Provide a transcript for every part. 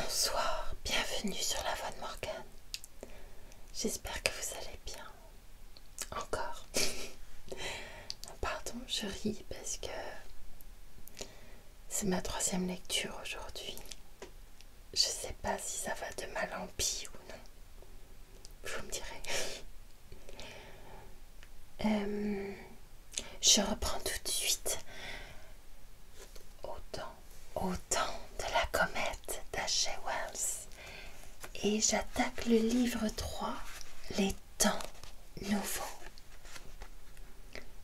Bonsoir, bienvenue sur la voix de Morgane. J'espère que vous allez bien. Encore. Pardon, je ris parce que c'est ma 3e lecture aujourd'hui. Je sais pas si ça va de mal en pis ou non. Vous me direz. Je reprends tout de suite. Au temps de la comète d'H.G. Wells. Et j'attaque le livre 3, les temps nouveaux.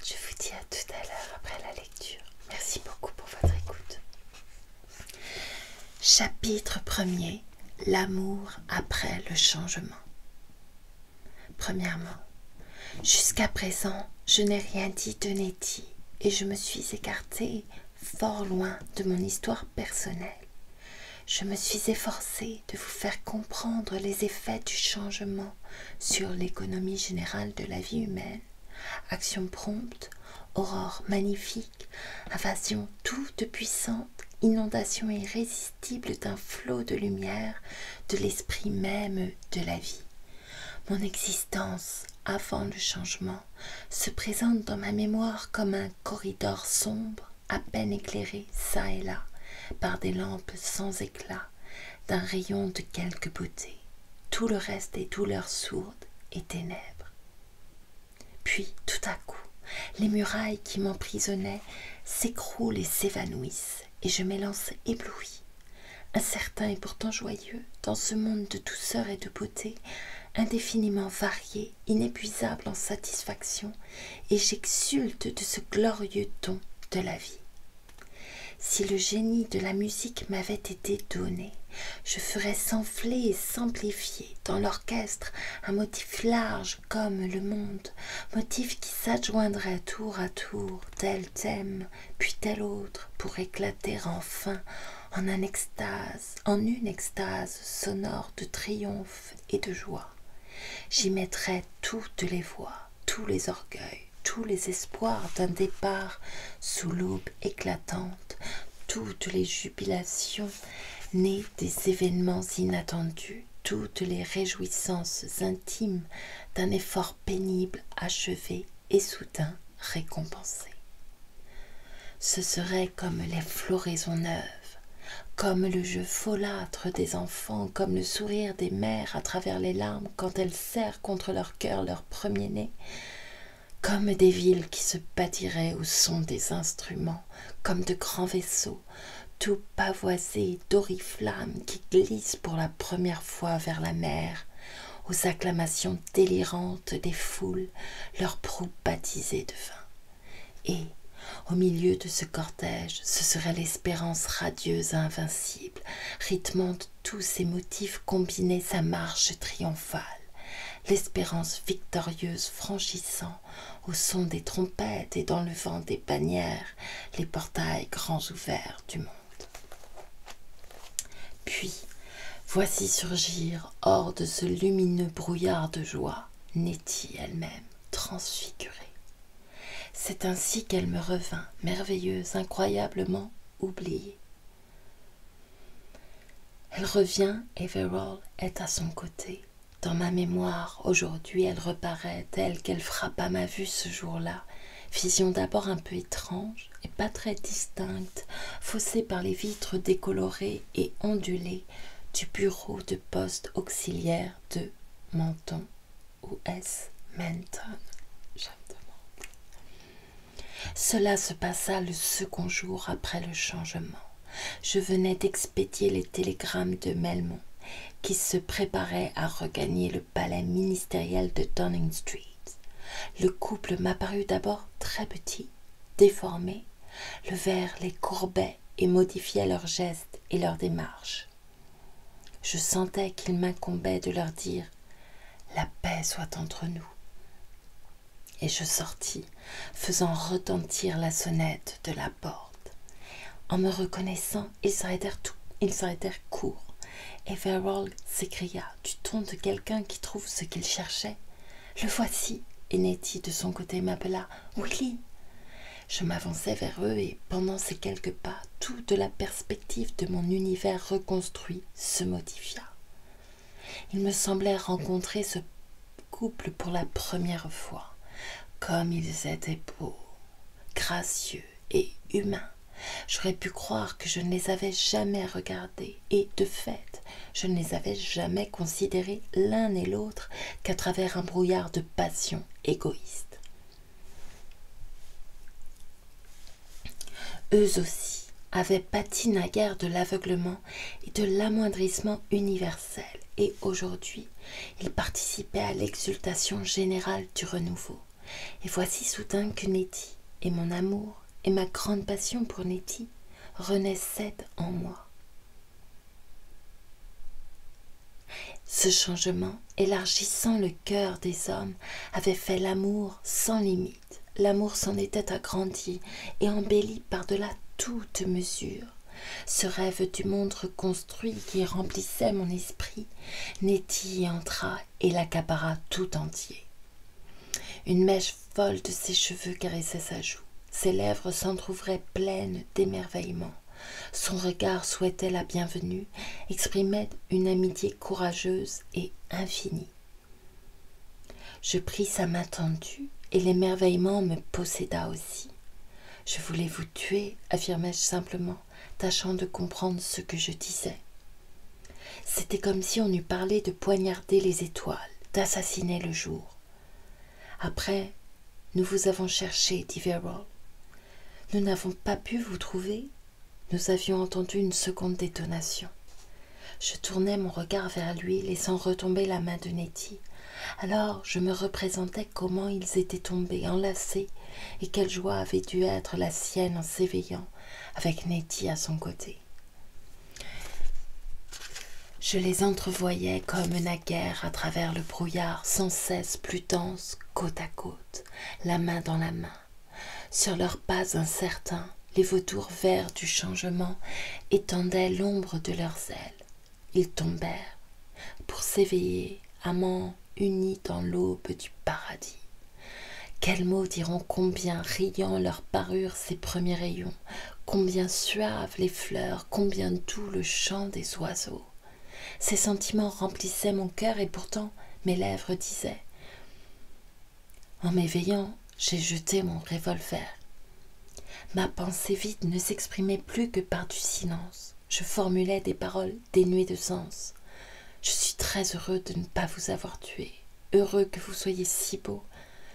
Je vous dis à tout à l'heure après la lecture. Merci beaucoup pour votre écoute. Chapitre 1er, l'amour après le changement. Premièrement, jusqu'à présent, je n'ai rien dit de Nettie et je me suis écartée fort loin de mon histoire personnelle. Je me suis efforcée de vous faire comprendre les effets du changement sur l'économie générale de la vie humaine. Action prompte, aurore magnifique, invasion toute puissante, inondation irrésistible d'un flot de lumière de l'esprit même de la vie. Mon existence avant le changement se présente dans ma mémoire comme un corridor sombre, à peine éclairé çà et là par des lampes sans éclat, d'un rayon de quelque beauté. Tout le reste est douleur sourde et ténèbres. Puis, tout à coup, les murailles qui m'emprisonnaient s'écroulent et s'évanouissent, et je m'élance ébloui, incertain et pourtant joyeux, dans ce monde de douceur et de beauté, indéfiniment varié, inépuisable en satisfaction, et j'exulte de ce glorieux don de la vie. Si le génie de la musique m'avait été donné, je ferais s'enfler et s'amplifier dans l'orchestre un motif large comme le monde, motif qui s'adjoindrait tour à tour tel thème, puis tel autre, pour éclater enfin en une extase sonore de triomphe et de joie. J'y mettrais toutes les voix, tous les orgueils, tous les espoirs d'un départ sous l'aube éclatante, toutes les jubilations nées des événements inattendus, toutes les réjouissances intimes d'un effort pénible achevé et soudain récompensé. Ce serait comme les floraisons neuves, comme le jeu folâtre des enfants, comme le sourire des mères à travers les larmes quand elles serrent contre leur cœur leur premier-né, comme des villes qui se bâtiraient au son des instruments, comme de grands vaisseaux, tout pavoisés d'oriflammes qui glissent pour la première fois vers la mer, aux acclamations délirantes des foules, leurs proues baptisées de vin. Et, au milieu de ce cortège, ce serait l'espérance radieuse et invincible, rythmant de tous ces motifs combinés sa marche triomphale, l'espérance victorieuse franchissant, au son des trompettes et dans le vent des bannières, les portails grands ouverts du monde. Puis, voici surgir, hors de ce lumineux brouillard de joie, Nettie elle-même, transfigurée. C'est ainsi qu'elle me revint, merveilleuse, incroyablement oubliée. Elle revient et Verrall est à son côté. Dans ma mémoire, aujourd'hui, elle reparaît telle qu'elle frappa ma vue ce jour-là, vision d'abord un peu étrange et pas très distincte, faussée par les vitres décolorées et ondulées du bureau de poste auxiliaire de Menton, ou est-ce Menton? Je me demande. Cela se passa le second jour après le changement. Je venais d'expédier les télégrammes de Melmont, qui se préparait à regagner le palais ministériel de Downing Street. Le couple m'apparut d'abord très petit, déformé. Le verre les courbait et modifiait leurs gestes et leurs démarches. Je sentais qu'il m'incombait de leur dire « La paix soit entre nous ». Et je sortis, faisant retentir la sonnette de la porte. En me reconnaissant, ils s'arrêtèrent court. Et Verrall s'écria du ton de quelqu'un qui trouve ce qu'il cherchait. « Le voici !» Et Nettie de son côté m'appela « Willy !» Je m'avançai vers eux et, pendant ces quelques pas, toute la perspective de mon univers reconstruit se modifia. Il me semblait rencontrer ce couple pour la première fois. Comme ils étaient beaux, gracieux et humains. J'aurais pu croire que je ne les avais jamais regardés et, de fait, je ne les avais jamais considérés l'un et l'autre qu'à travers un brouillard de passion égoïste. Eux aussi avaient pâti naguère de l'aveuglement et de l'amoindrissement universel, et aujourd'hui, ils participaient à l'exultation générale du renouveau. Et voici soudain que Nettie et mon amour et ma grande passion pour Nettie renaissaient en moi. Ce changement, élargissant le cœur des hommes, avait fait l'amour sans limite. L'amour s'en était agrandi et embelli par-delà toute mesure. Ce rêve du monde reconstruit qui remplissait mon esprit, Nettie y entra et l'accapara tout entier. Une mèche folle de ses cheveux caressait sa joue. Ses lèvres s'entr'ouvraient pleines d'émerveillement. Son regard souhaitait la bienvenue, exprimait une amitié courageuse et infinie. Je pris sa main tendue et l'émerveillement me posséda aussi. « Je voulais vous tuer », affirmai-je simplement, tâchant de comprendre ce que je disais. C'était comme si on eût parlé de poignarder les étoiles, d'assassiner le jour. Après, nous vous avons cherché, dit Verrall. Nous n'avons pas pu vous trouver. Nous avions entendu une seconde détonation. Je tournai mon regard vers lui, laissant retomber la main de Nettie. Alors je me représentais comment ils étaient tombés, enlacés, et quelle joie avait dû être la sienne en s'éveillant, avec Nettie à son côté. Je les entrevoyais comme naguère à travers le brouillard, sans cesse plus dense, côte à côte, la main dans la main. Sur leurs pas incertains, les vautours verts du changement étendaient l'ombre de leurs ailes. Ils tombèrent pour s'éveiller, amants unis dans l'aube du paradis. Quels mots diront combien riants leur parurent ces premiers rayons, combien suaves les fleurs, combien doux le chant des oiseaux. Ces sentiments remplissaient mon cœur et pourtant mes lèvres disaient. En m'éveillant, j'ai jeté mon revolver. Ma pensée vide ne s'exprimait plus que par du silence. Je formulais des paroles dénuées de sens. Je suis très heureux de ne pas vous avoir tué. Heureux que vous soyez si beau.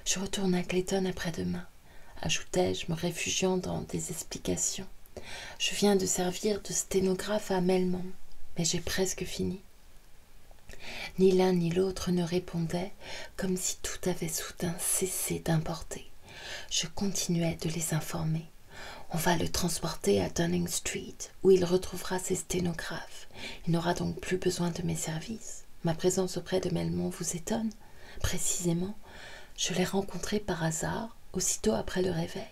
Je retourne à Clayton après-demain, ajoutai-je, me réfugiant dans des explications. Je viens de servir de sténographe à Melmond, mais j'ai presque fini. Ni l'un ni l'autre ne répondait, comme si tout avait soudain cessé d'importer. Je continuais de les informer. On va le transporter à Downing Street, où il retrouvera ses sténographes. Il n'aura donc plus besoin de mes services. Ma présence auprès de Melmond vous étonne? Précisément, je l'ai rencontré par hasard, aussitôt après le réveil.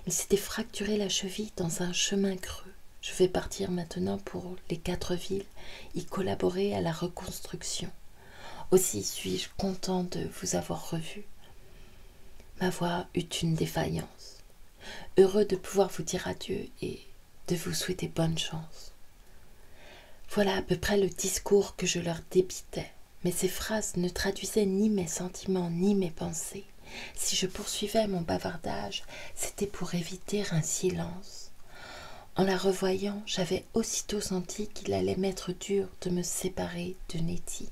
Il s'était fracturé la cheville dans un chemin creux. Je vais partir maintenant pour les 4 villes, y collaborer à la reconstruction. Aussi suis-je content de vous avoir revu. Ma voix eut une défaillance. Heureux de pouvoir vous dire adieu et de vous souhaiter bonne chance. Voilà à peu près le discours que je leur débitais, mais ces phrases ne traduisaient ni mes sentiments ni mes pensées. Si je poursuivais mon bavardage, c'était pour éviter un silence. En la revoyant, j'avais aussitôt senti qu'il allait m'être dur de me séparer de Nettie.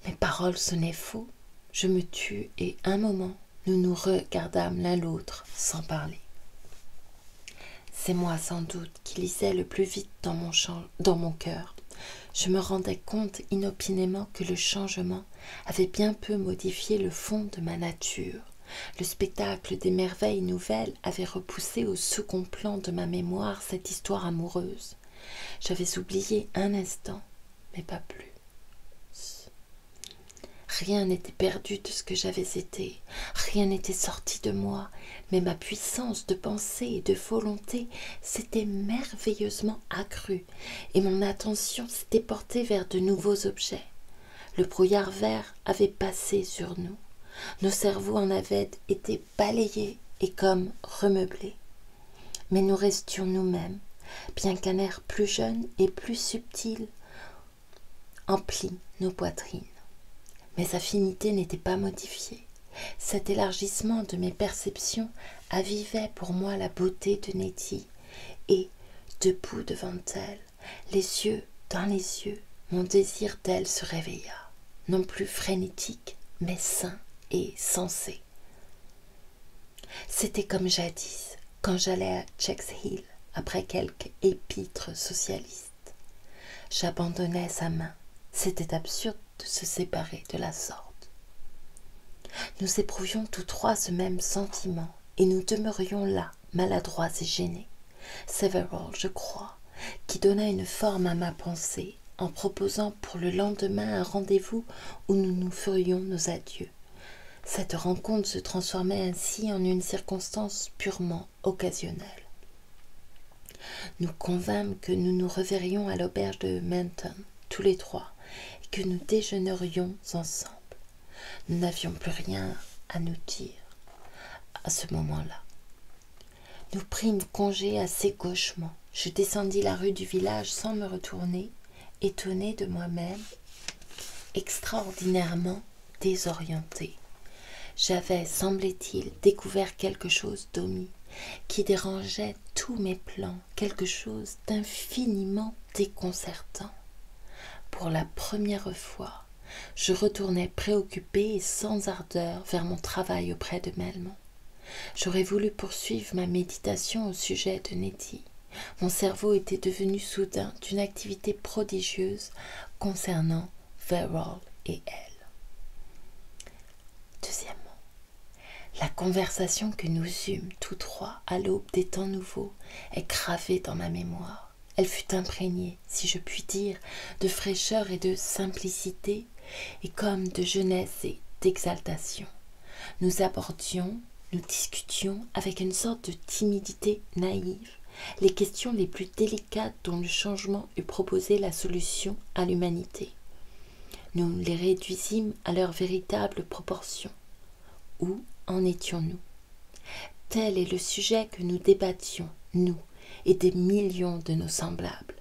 Mes paroles sonnaient faux. Je me tus et un moment, nous nous regardâmes l'un l'autre sans parler. C'est moi sans doute qui lisais le plus vite dans mon cœur. Je me rendais compte inopinément que le changement avait bien peu modifié le fond de ma nature. Le spectacle des merveilles nouvelles avait repoussé au second plan de ma mémoire cette histoire amoureuse. J'avais oublié un instant, mais pas plus. Rien n'était perdu de ce que j'avais été, rien n'était sorti de moi, mais ma puissance de pensée et de volonté s'était merveilleusement accrue, et mon attention s'était portée vers de nouveaux objets. Le brouillard vert avait passé sur nous. Nos cerveaux en avaient été balayés et comme remeublés. Mais nous restions nous-mêmes, bien qu'un air plus jeune et plus subtil emplit nos poitrines. Mes affinités n'étaient pas modifiées. Cet élargissement de mes perceptions avivait pour moi la beauté de Nettie, et, debout devant elle, les yeux dans les yeux, mon désir d'elle se réveilla, non plus frénétique, mais sain et sensé. C'était comme jadis, quand j'allais à Chex-Hill après quelques épîtres socialistes. J'abandonnais sa main. C'était absurde de se séparer de la sorte. Nous éprouvions tous trois ce même sentiment, et nous demeurions là, maladroits et gênés. Severall, je crois, qui donna une forme à ma pensée, en proposant pour le lendemain un rendez-vous où nous nous ferions nos adieux. Cette rencontre se transformait ainsi en une circonstance purement occasionnelle. Nous convînmes que nous nous reverrions à l'auberge de Menton, tous les trois, et que nous déjeunerions ensemble. Nous n'avions plus rien à nous dire à ce moment-là. Nous prîmes congé assez gauchement. Je descendis la rue du village sans me retourner, étonnée de moi-même, extraordinairement désorientée. J'avais, semblait-il, découvert quelque chose d'omis, qui dérangeait tous mes plans, quelque chose d'infiniment déconcertant. Pour la première fois, je retournais préoccupée et sans ardeur vers mon travail auprès de Melmond. J'aurais voulu poursuivre ma méditation au sujet de Nettie. Mon cerveau était devenu soudain d'une activité prodigieuse concernant Verrall et elle. Deuxièmement, la conversation que nous eûmes tous trois à l'aube des temps nouveaux est gravée dans ma mémoire. Elle fut imprégnée, si je puis dire, de fraîcheur et de simplicité, et comme de jeunesse et d'exaltation. Nous abordions, nous discutions avec une sorte de timidité naïve les questions les plus délicates dont le changement eût proposé la solution à l'humanité. Nous les réduisîmes à leur véritable proportion. Où en étions-nous? Tel est le sujet que nous débattions, nous, et des millions de nos semblables.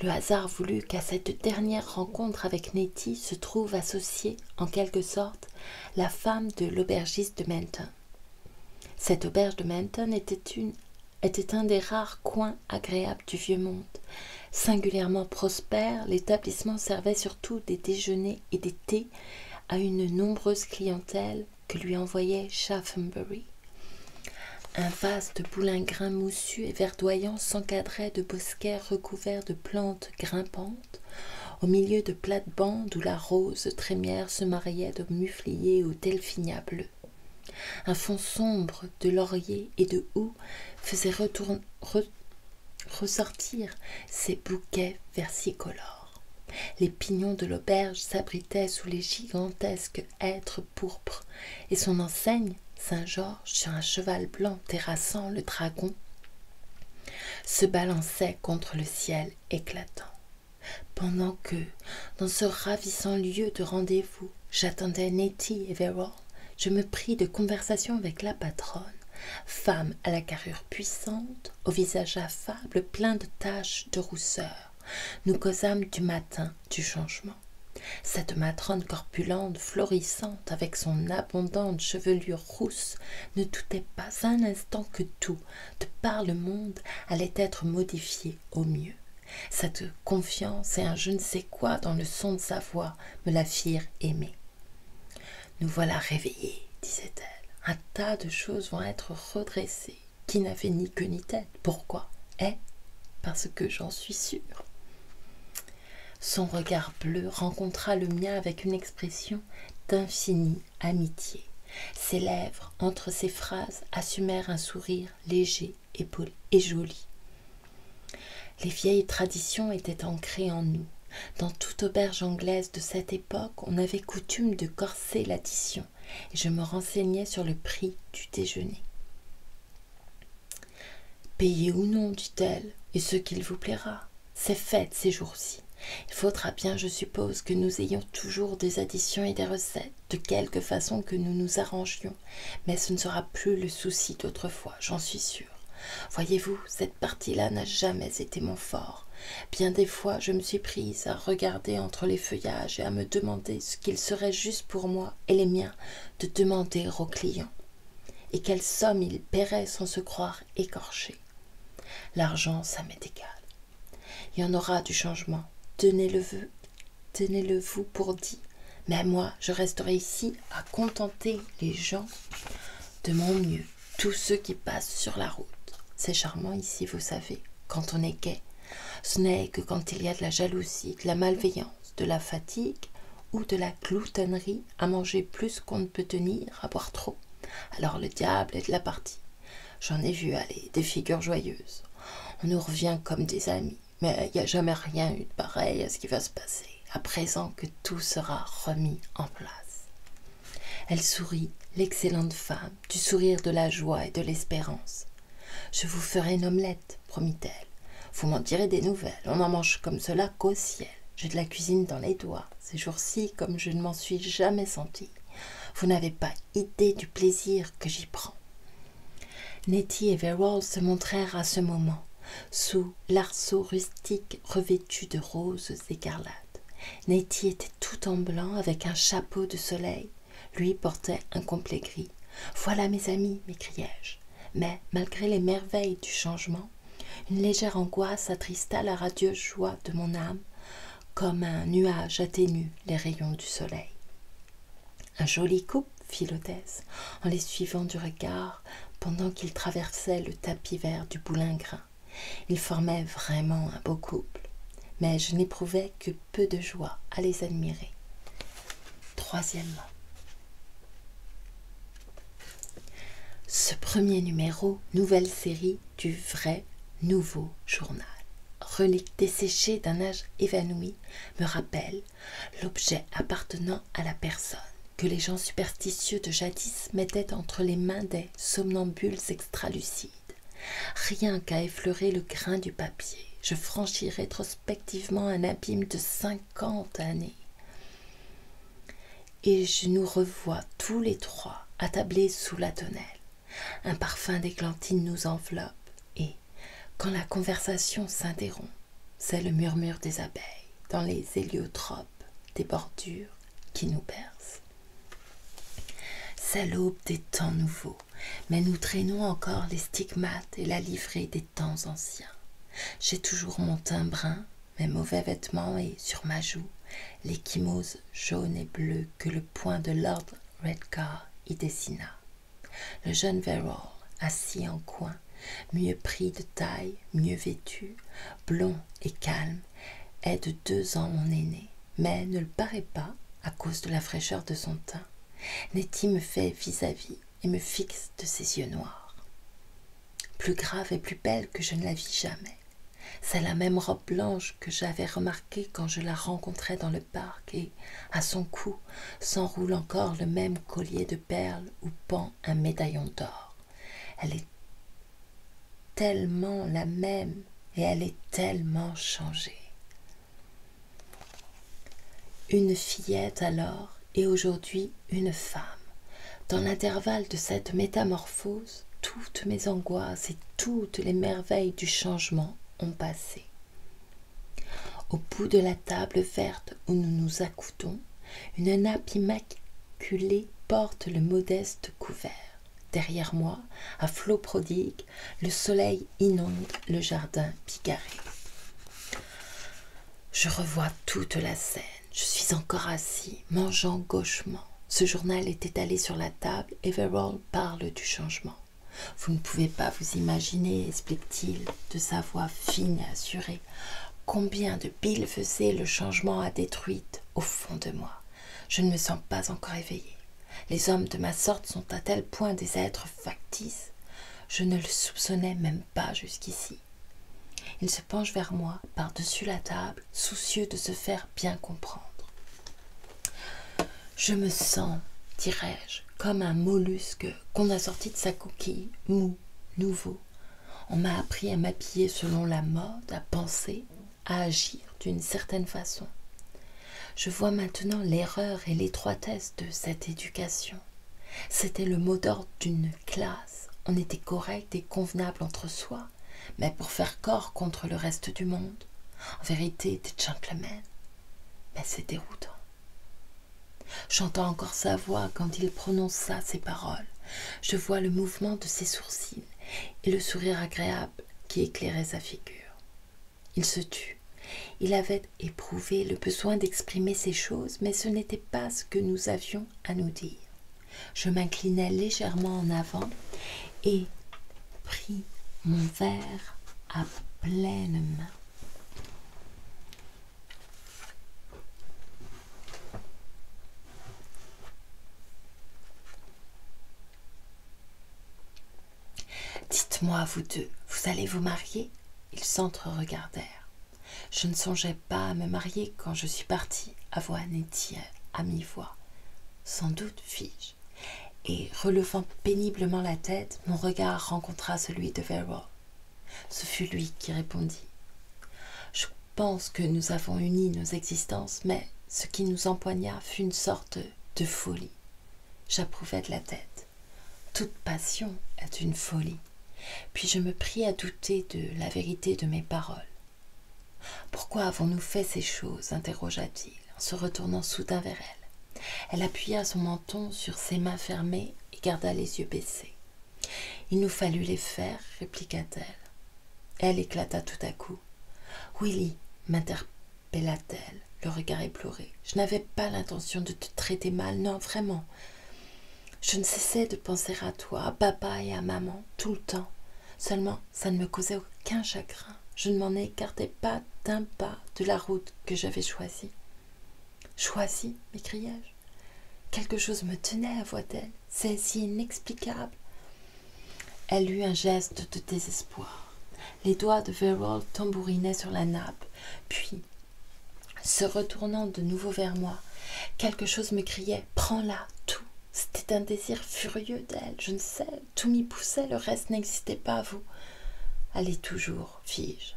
Le hasard voulut qu'à cette dernière rencontre avec Nettie se trouve associée, en quelque sorte, la femme de l'aubergiste de Menton. Cette auberge de Menton était un des rares coins agréables du vieux monde. Singulièrement prospère, l'établissement servait surtout des déjeuners et des thés à une nombreuse clientèle que lui envoyait Shaftenbury. Un vaste boulingrin moussu et verdoyant s'encadrait de bosquets recouverts de plantes grimpantes, au milieu de plates-bandes où la rose trémière se mariait de mufliers aux delphinias bleus. Un fond sombre de lauriers et de houx faisait ressortir ces bouquets versicolores. Les pignons de l'auberge s'abritaient sous les gigantesques hêtres pourpres, et son enseigne, Saint-Georges, sur un cheval blanc terrassant le dragon, se balançait contre le ciel éclatant. Pendant que, dans ce ravissant lieu de rendez-vous, j'attendais Nettie et Verrall, je me pris de conversation avec la patronne, femme à la carrure puissante, au visage affable plein de taches de rousseur. Nous causâmes du matin du changement. Cette matrone corpulente, florissante, avec son abondante chevelure rousse, ne doutait pas un instant que tout, de par le monde, allait être modifié au mieux. Cette confiance et un je ne sais quoi dans le son de sa voix me la firent aimer. « Nous voilà réveillés, disait-elle. Un tas de choses vont être redressées, qui n'avaient ni queue ni tête. Pourquoi? Parce que j'en suis sûre. » Son regard bleu rencontra le mien avec une expression d'infinie amitié. Ses lèvres, entre ses phrases, assumèrent un sourire léger et joli. Les vieilles traditions étaient ancrées en nous. Dans toute auberge anglaise de cette époque, on avait coutume de corser l'addition, et je me renseignais sur le prix du déjeuner. « Payez ou non, dit-elle, et ce qu'il vous plaira. C'est fête ces jours-ci. Il faudra bien, je suppose, que nous ayons toujours des additions et des recettes, de quelque façon que nous nous arrangions, mais ce ne sera plus le souci d'autrefois, j'en suis sûre. Voyez-vous, cette partie-là n'a jamais été mon fort. Bien des fois, je me suis prise à regarder entre les feuillages et à me demander ce qu'il serait juste pour moi et les miens de demander aux clients, et quelle somme ils paieraient sans se croire écorchés. L'argent, ça m'est égal. Il y en aura du changement. Tenez-le vous pour dit. Mais moi, je resterai ici à contenter les gens de mon mieux, tous ceux qui passent sur la route. C'est charmant ici, vous savez, quand on est gai. Ce n'est que quand il y a de la jalousie, de la malveillance, de la fatigue ou de la gloutonnerie à manger plus qu'on ne peut tenir, à boire trop. Alors le diable est de la partie. J'en ai vu aller des figures joyeuses. On nous revient comme des amis, mais il n'y a jamais rien eu de pareil à ce qui va se passer, à présent que tout sera remis en place. Elle sourit, l'excellente femme, du sourire de la joie et de l'espérance. Je vous ferai une omelette, promit-elle. Vous m'en direz des nouvelles, on en mange comme cela qu'au ciel. J'ai de la cuisine dans les doigts, ces jours-ci comme je ne m'en suis jamais sentie. Vous n'avez pas idée du plaisir que j'y prends. Nettie et Verrall se montrèrent à ce moment, sous l'arceau rustique revêtu de roses écarlates. Nettie était tout en blanc avec un chapeau de soleil. Lui portait un complet gris. « Voilà mes amis !» m'écriai-je. Mais, malgré les merveilles du changement, une légère angoisse attrista la radieuse joie de mon âme, comme un nuage atténue les rayons du soleil. « Un joli couple, fit l'hôtesse, en les suivant du regard pendant qu'ils traversaient le tapis vert du boulingrin. Ils formaient vraiment un beau couple, mais je n'éprouvais que peu de joie à les admirer. Troisièmement. Ce premier numéro, nouvelle série du vrai nouveau journal, relique desséchée d'un âge évanoui, me rappelle l'objet appartenant à la personne que les gens superstitieux de jadis mettaient entre les mains des somnambules extralucides. Rien qu'à effleurer le grain du papier, je franchis rétrospectivement un abîme de 50 années. Et je nous revois tous les trois attablés sous la tonnelle. Un parfum d'églantine nous enveloppe et, quand la conversation s'interrompt, c'est le murmure des abeilles dans les héliotropes des bordures qui nous bercent. C'est l'aube des temps nouveaux, mais nous traînons encore les stigmates et la livrée des temps anciens. J'ai toujours mon teint brun, mes mauvais vêtements et, sur ma joue, l'échymose jaune et bleue que le poing de Lord Redcar y dessina. Le jeune Verrall, assis en coin, mieux pris de taille, mieux vêtu, blond et calme, est de 2 ans mon aîné, mais ne le paraît pas à cause de la fraîcheur de son teint. Nettie me fait vis-à-vis et me fixe de ses yeux noirs. Plus grave et plus belle que je ne la vis jamais. C'est la même robe blanche que j'avais remarquée quand je la rencontrais dans le parc et, à son cou, s'enroule encore le même collier de perles où pend un médaillon d'or. Elle est tellement la même et elle est tellement changée. Une fillette alors et aujourd'hui une femme. Dans l'intervalle de cette métamorphose, toutes mes angoisses et toutes les merveilles du changement ont passé. Au bout de la table verte où nous nous accoudons, une nappe immaculée porte le modeste couvert. Derrière moi, à flots prodigues, le soleil inonde le jardin bigarré. Je revois toute la scène. Je suis encore assis, mangeant gauchement. Ce journal est étalé sur la table et Verrall parle du changement. Vous ne pouvez pas vous imaginer, explique-t-il de sa voix fine et assurée, combien de bienfaisait le changement a détruite au fond de moi. Je ne me sens pas encore éveillée. Les hommes de ma sorte sont à tel point des êtres factices. Je ne le soupçonnais même pas jusqu'ici. Il se penche vers moi, par-dessus la table, soucieux de se faire bien comprendre. Je me sens, dirais-je, comme un mollusque qu'on a sorti de sa coquille, mou, nouveau. On m'a appris à m'habiller selon la mode, à penser, à agir d'une certaine façon. Je vois maintenant l'erreur et l'étroitesse de cette éducation. C'était le mot d'ordre d'une classe. On était correct et convenable entre soi, mais pour faire corps contre le reste du monde. En vérité, des gentlemen. Mais c'est déroutant. J'entends encore sa voix quand il prononça ces paroles. Je vois le mouvement de ses sourcils et le sourire agréable qui éclairait sa figure. Il se tut. Il avait éprouvé le besoin d'exprimer ces choses, mais ce n'était pas ce que nous avions à nous dire. Je m'inclinai légèrement en avant et pris mon verre à pleine main. Dites-moi, vous deux, vous allez vous marier? Ils s'entre-regardèrent. Je ne songeais pas à me marier quand je suis partie, avoua Nettie à mi-voix. Sans doute, fis-je. Et relevant péniblement la tête, mon regard rencontra celui de Verrall. Ce fut lui qui répondit. Je pense que nous avons uni nos existences, mais ce qui nous empoigna fut une sorte de folie. J'approuvai de la tête. Toute passion est une folie. Puis je me pris à douter de la vérité de mes paroles. « Pourquoi avons-nous fait ces choses ?» interrogea-t-il, en se retournant soudain vers elle. Elle appuya son menton sur ses mains fermées et garda les yeux baissés. « Il nous fallut les faire, répliqua-t-elle. Elle éclata tout à coup. « Willy, m'interpella-t-elle, le regard éploré, je n'avais pas l'intention de te traiter mal, non, vraiment. Je ne cessais de penser à toi, à papa et à maman, tout le temps. Seulement, ça ne me causait aucun chagrin. Je ne m'en écartais pas d'un pas de la route que j'avais choisie. »« Choisie » m'écriai-je. Quelque chose me tenait, avoua-t-elle. C'est si inexplicable. Elle eut un geste de désespoir. Les doigts de Verrall tambourinaient sur la nappe, puis, se retournant de nouveau vers moi, quelque chose me criait « Prends-la, tout !» C'était un désir furieux d'elle, je ne sais, tout m'y poussait, le reste n'existait pas, vous. Allez toujours, fis-je.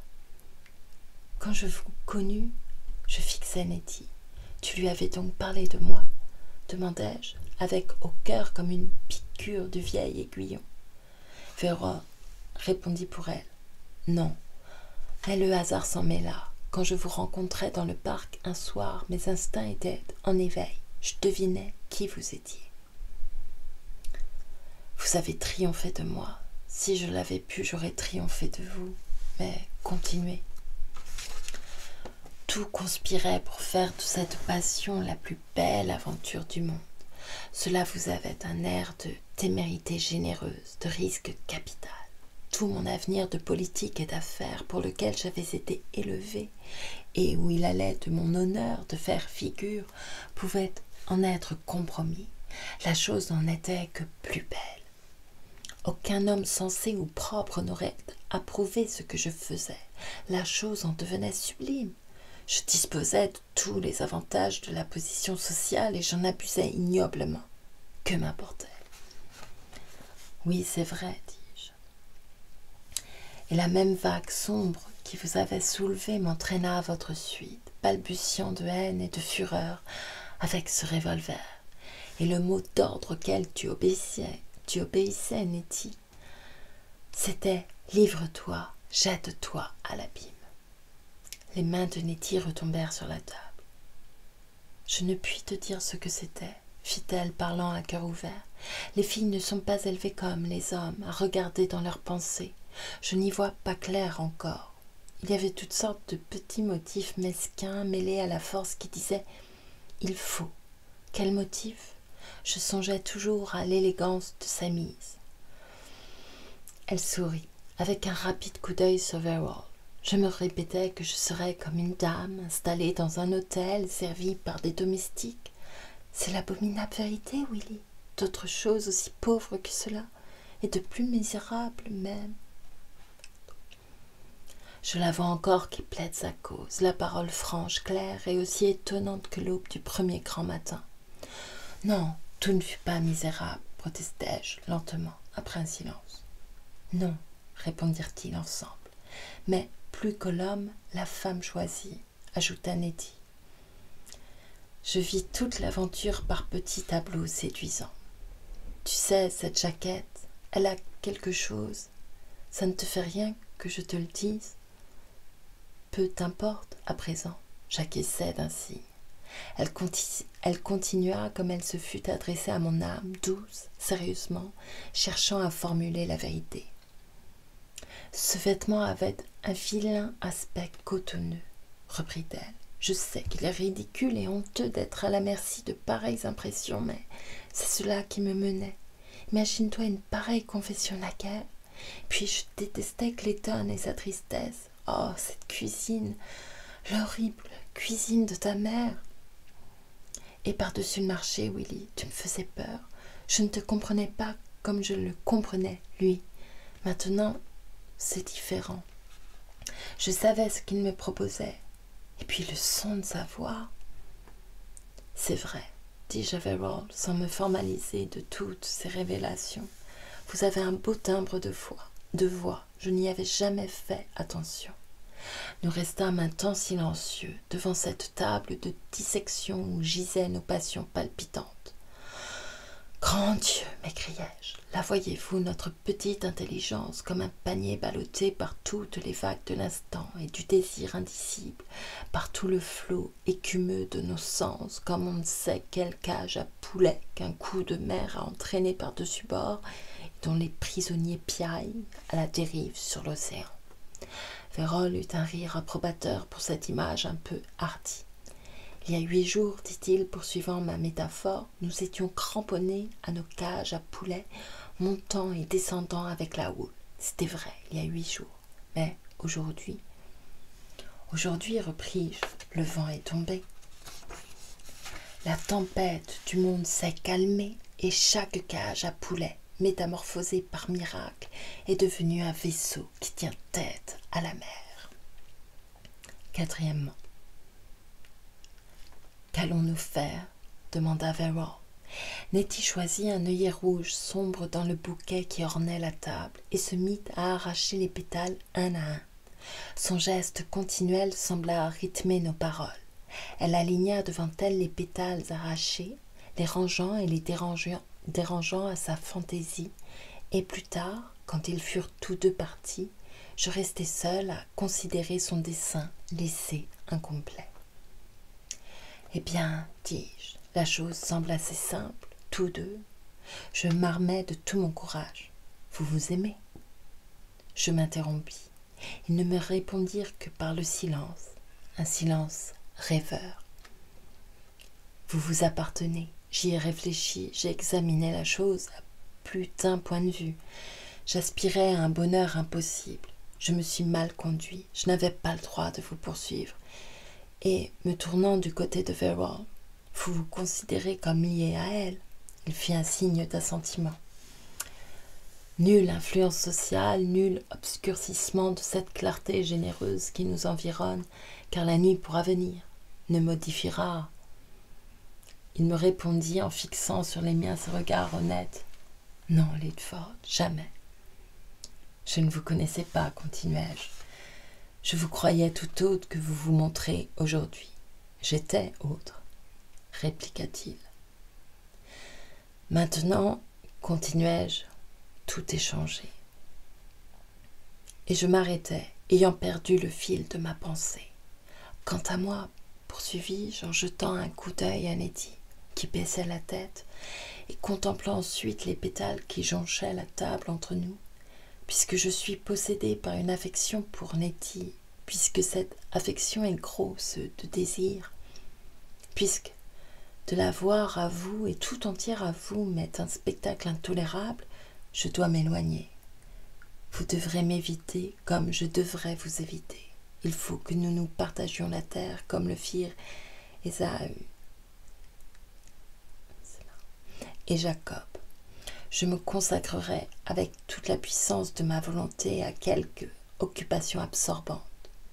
Quand je vous connus, je fixai Nettie. Tu lui avais donc parlé de moi? Demandai-je, avec au cœur comme une piqûre de vieil aiguillon. Verrall répondit pour elle. Non, mais le hasard s'en mêla. Quand je vous rencontrai dans le parc un soir, mes instincts étaient en éveil. Je devinais qui vous étiez. Vous avez triomphé de moi. Si je l'avais pu, j'aurais triomphé de vous. Mais continuez. Tout conspirait pour faire de cette passion la plus belle aventure du monde. Cela vous avait un air de témérité généreuse, de risque capital. Tout mon avenir de politique et d'affaires pour lequel j'avais été élevé et où il allait de mon honneur de faire figure pouvait en être compromis. La chose n'en était que plus belle. Aucun homme sensé ou propre n'aurait approuvé ce que je faisais. La chose en devenait sublime. Je disposais de tous les avantages de la position sociale et j'en abusais ignoblement. Que m'importait? Oui, c'est vrai, dis-je. Et la même vague sombre qui vous avait soulevé m'entraîna à votre suite, balbutiant de haine et de fureur avec ce revolver. Et le mot d'ordre auquel tu obéissais, Nettie, c'était « Livre-toi, jette-toi à l'abîme ». Les mains de Nettie retombèrent sur la table. « Je ne puis te dire ce que c'était, » fit-elle, parlant à cœur ouvert. « Les filles ne sont pas élevées comme les hommes, à regarder dans leurs pensées. Je n'y vois pas clair encore. » Il y avait toutes sortes de petits motifs mesquins mêlés à la force qui disait « Il faut ». Quel motif? Je songeais toujours à l'élégance de sa mise. Elle sourit, avec un rapide coup d'œil sur Verrall. Je me répétais que je serais comme une dame installée dans un hôtel, servie par des domestiques. C'est l'abominable vérité, Willy. D'autres choses aussi pauvres que cela, et de plus misérables même. Je la vois encore qui plaide sa cause, la parole franche, claire et aussi étonnante que l'aube du premier grand matin. Non, tout ne fut pas misérable, protestai-je lentement, après un silence. Non, répondirent-ils ensemble, mais plus que l'homme, la femme choisie, ajouta Nettie. Je vis toute l'aventure par petits tableaux séduisants. Tu sais, cette jaquette, elle a quelque chose. Ça ne te fait rien que je te le dise? Peu t'importe, à présent, j'acquiesçai d'un signe. Elle continua comme elle se fût adressée à mon âme, douce, sérieusement, cherchant à formuler la vérité. Ce vêtement avait un vilain aspect cotonneux, reprit-elle. Je sais qu'il est ridicule et honteux d'être à la merci de pareilles impressions, mais c'est cela qui me menait. Imagine-toi une pareille confession naguère. Puis je détestais Clayton et sa tristesse. Oh, cette cuisine, l'horrible cuisine de ta mère. Et par-dessus le marché, Willy, tu me faisais peur. Je ne te comprenais pas comme je le comprenais, lui. Maintenant, c'est différent. Je savais ce qu'il me proposait. Et puis le son de sa voix. C'est vrai, dis-je à Verrall, sans me formaliser de toutes ces révélations. Vous avez un beau timbre de voix. Je n'y avais jamais fait attention. Nous restâmes un temps silencieux devant cette table de dissection où gisaient nos passions palpitantes. Grand Dieu, m'écriai-je, là voyez-vous notre petite intelligence comme un panier ballotté par toutes les vagues de l'instant et du désir indicible, par tout le flot écumeux de nos sens, comme on ne sait quelle cage à poulet qu'un coup de mer a entraîné par-dessus bord et dont les prisonniers piaillent à la dérive sur l'océan. Verrall eut un rire approbateur pour cette image un peu hardie. Il y a 8 jours, dit-il, poursuivant ma métaphore, nous étions cramponnés à nos cages à poulets, montant et descendant avec la houle. C'était vrai, il y a 8 jours. Mais aujourd'hui, repris-je, le vent est tombé. La tempête du monde s'est calmée et chaque cage à poulets, métamorphosée par miracle, est devenue un vaisseau qui tient tête à la mer. Quatrièmement. Qu'allons-nous faire? Demanda Verrall. Nettie choisit un œillet rouge sombre dans le bouquet qui ornait la table et se mit à arracher les pétales un à un. Son geste continuel sembla rythmer nos paroles. Elle aligna devant elle les pétales arrachés, les rangeant et les dérangeant à sa fantaisie, et plus tard, quand ils furent tous deux partis, je restai seule à considérer son dessin laissé incomplet. Eh bien, dis-je, la chose semble assez simple, tous deux. Je m'armai de tout mon courage. Vous vous aimez? Je m'interrompis. Ils ne me répondirent que par le silence, un silence rêveur. Vous vous appartenez. J'y ai réfléchi, j'ai examiné la chose à plus d'un point de vue. J'aspirais à un bonheur impossible. Je me suis mal conduit. Je n'avais pas le droit de vous poursuivre. Et, me tournant du côté de Verrall, vous vous considérez comme lié à elle. Il fit un signe d'assentiment. Nulle influence sociale, nul obscurcissement de cette clarté généreuse qui nous environne, car la nuit pourra venir, ne modifiera. Il me répondit en fixant sur les miens ce regard honnête. Non, Lidford, jamais. Je ne vous connaissais pas, continuai-je. Je vous croyais tout autre que vous vous montrez aujourd'hui. J'étais autre, répliqua-t-il. Maintenant, continuai-je, tout est changé. Et je m'arrêtai, ayant perdu le fil de ma pensée. Quant à moi, poursuivis-je en jetant un coup d'œil à Nettie, qui baissait la tête, et contemplant ensuite les pétales qui jonchaient la table entre nous, puisque je suis possédée par une affection pour Nettie, puisque cette affection est grosse de désir, puisque de la voir à vous et tout entière à vous m'est un spectacle intolérable, je dois m'éloigner. Vous devrez m'éviter comme je devrais vous éviter. Il faut que nous nous partagions la terre comme le firent Ésaü et Jacob. Je me consacrerai avec toute la puissance de ma volonté à quelque occupation absorbante.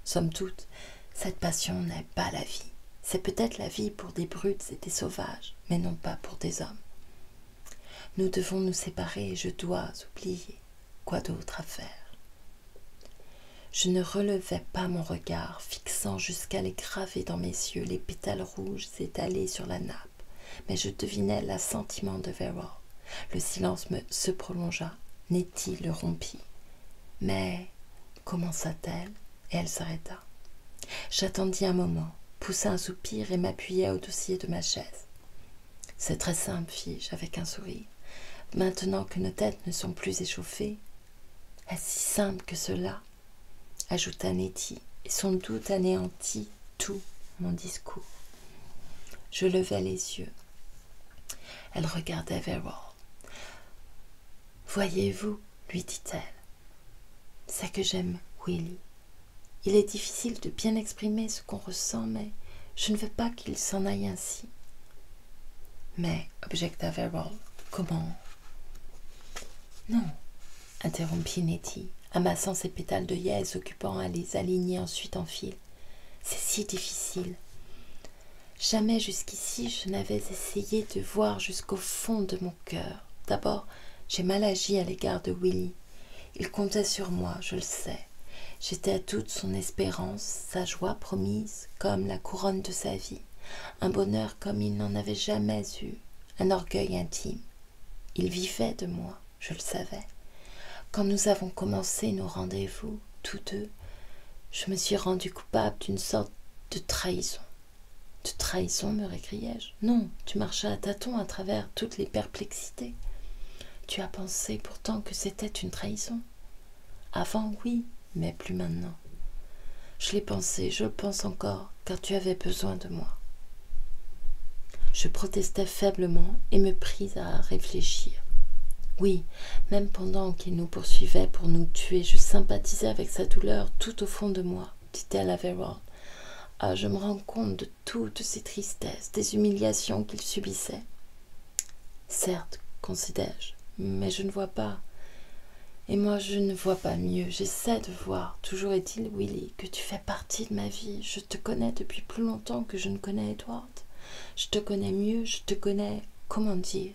Somme toute, cette passion n'est pas la vie. C'est peut-être la vie pour des brutes et des sauvages, mais non pas pour des hommes. Nous devons nous séparer et je dois oublier. Quoi d'autre à faire? Je ne relevais pas mon regard, fixant jusqu'à les graver dans mes yeux les pétales rouges étalés sur la nappe, mais je devinais l'assentiment de Vera. Le silence se prolongea. Nettie le rompit. Mais commença-t-elle, et elle s'arrêta. J'attendis un moment, poussai un soupir et m'appuyai au dossier de ma chaise. « C'est très simple, fis-je avec un sourire. Maintenant que nos têtes ne sont plus échauffées, est-ce si simple que cela ?» ajouta Nettie, et son doute anéantit tout mon discours. Je levai les yeux. Elle regardait Vera. « Voyez-vous, lui dit-elle, c'est que j'aime Willie. Il est difficile de bien exprimer ce qu'on ressent, mais je ne veux pas qu'il s'en aille ainsi. » Mais, objecta Vera, comment? Non, interrompit Nettie, amassant ses pétales d'œillet et s'occupant à les aligner ensuite en fil. C'est si difficile. Jamais jusqu'ici je n'avais essayé de voir jusqu'au fond de mon cœur. D'abord, j'ai mal agi à l'égard de Willie. Il comptait sur moi, je le sais. J'étais toute son espérance, sa joie promise, comme la couronne de sa vie, un bonheur comme il n'en avait jamais eu, un orgueil intime. Il vivait de moi, je le savais. Quand nous avons commencé nos rendez-vous, tous deux, je me suis rendu coupable d'une sorte de trahison. De trahison, me récriai-je. Non, tu marchas à tâtons à travers toutes les perplexités. Tu as pensé pourtant que c'était une trahison. Avant, oui, mais plus maintenant. Je l'ai pensé, je le pense encore, car tu avais besoin de moi. Je protestai faiblement et me pris à réfléchir. Oui, même pendant qu'il nous poursuivait pour nous tuer, je sympathisais avec sa douleur tout au fond de moi, dit-elle à Vera. Ah, je me rends compte de toutes ces tristesses, des humiliations qu'il subissait. Certes, considère-je, mais je ne vois pas. Et moi, je ne vois pas mieux, j'essaie de voir. Toujours est-il, Willie, que tu fais partie de ma vie. Je te connais depuis plus longtemps que je ne connais Edward. Je te connais mieux, je te connais, comment dire,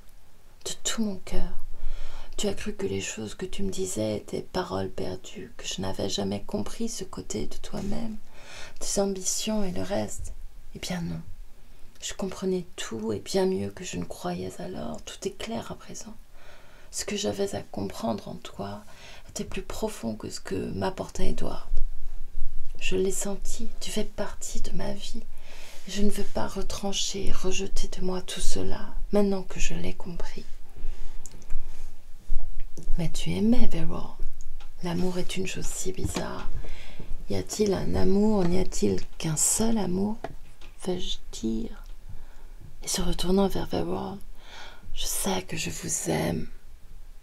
de tout mon cœur. Tu as cru que les choses que tu me disais étaient paroles perdues, que je n'avais jamais compris ce côté de toi-même, tes ambitions et le reste. Eh bien non, je comprenais tout et bien mieux que je ne croyais alors. Tout est clair à présent. Ce que j'avais à comprendre en toi était plus profond que ce que m'apportait Edward. Je l'ai senti, tu fais partie de ma vie. Et je ne veux pas retrancher, rejeter de moi tout cela, maintenant que je l'ai compris. Mais tu aimais Vera. L'amour est une chose si bizarre. Y a-t-il un amour, n'y a-t-il qu'un seul amour, vais-je dire? Et se retournant vers Vera, je sais que je vous aime.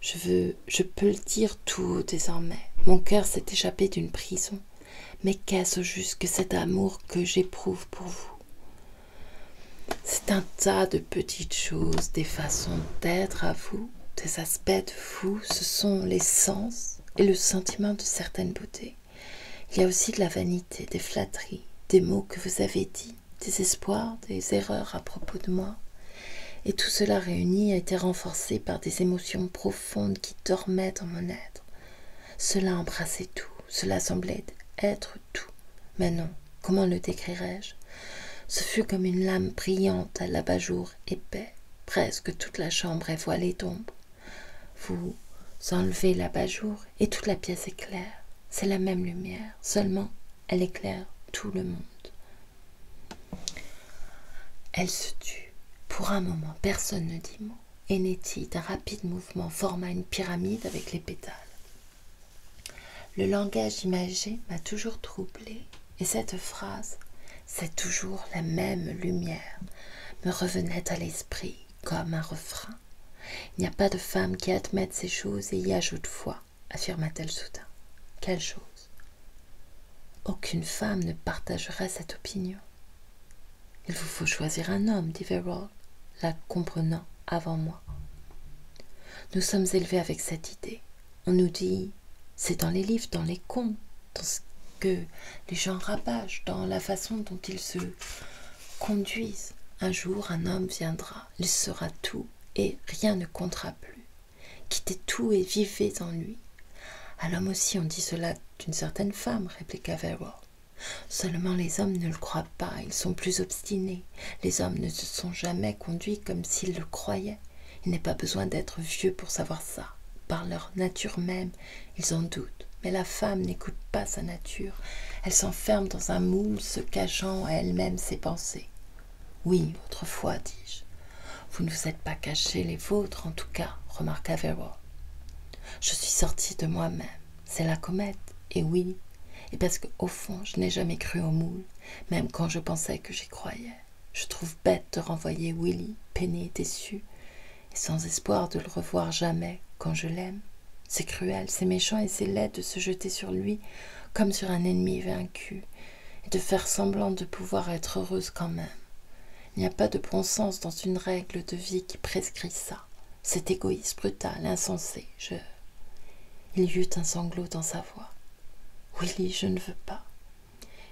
Je peux le dire tout désormais. Mon cœur s'est échappé d'une prison. Mais qu'est-ce au juste que cet amour que j'éprouve pour vous? C'est un tas de petites choses, des façons d'être à vous, des aspects de vous. Ce sont les sens et le sentiment de certaines beautés. Il y a aussi de la vanité, des flatteries, des mots que vous avez dits, des espoirs, des erreurs à propos de moi. Et tout cela réuni a été renforcé par des émotions profondes qui dormaient dans mon être. Cela embrassait tout, cela semblait être tout. Mais non, comment le décrirais-je? Ce fut comme une lame brillante à l'abat-jour épais. Presque toute la chambre est voilée d'ombre. Vous enlevez l'abat-jour et toute la pièce est claire. C'est la même lumière, seulement elle éclaire tout le monde. Elle se tut. Pour un moment, personne ne dit mot, et Nettie, d'un rapide mouvement, forma une pyramide avec les pétales. Le langage imagé m'a toujours troublée, et cette phrase, c'est toujours la même lumière, me revenait à l'esprit comme un refrain. Il n'y a pas de femme qui admette ces choses et y ajoute foi, affirma-t-elle soudain. Quelle chose? Aucune femme ne partagerait cette opinion. Il vous faut choisir un homme, dit Vera, la comprenant avant moi. Nous sommes élevés avec cette idée. On nous dit, c'est dans les livres, dans les contes, dans ce que les gens rabâchent, dans la façon dont ils se conduisent. Un jour, un homme viendra, il sera tout et rien ne comptera plus. Quittez tout et vivez en lui. À l'homme aussi on dit cela d'une certaine femme, répliqua Verrall. Seulement les hommes ne le croient pas, ils sont plus obstinés. Les hommes ne se sont jamais conduits comme s'ils le croyaient. Il n'est pas besoin d'être vieux pour savoir ça. Par leur nature même, ils en doutent. Mais la femme n'écoute pas sa nature. Elle s'enferme dans un moule, se cachant à elle-même ses pensées. Oui, autrefois, dis-je. Vous ne vous êtes pas caché les vôtres, en tout cas, remarqua Verrall. Je suis sortie de moi-même. C'est la comète, et oui, et parce qu'au fond, je n'ai jamais cru au moule, même quand je pensais que j'y croyais. Je trouve bête de renvoyer Willy, peiné, déçu, et sans espoir de le revoir jamais quand je l'aime. C'est cruel, c'est méchant et c'est laid de se jeter sur lui comme sur un ennemi vaincu, et de faire semblant de pouvoir être heureuse quand même. Il n'y a pas de bon sens dans une règle de vie qui prescrit ça. C'est égoïste, brutal, insensé. Il y eut un sanglot dans sa voix. Willy, je ne veux pas.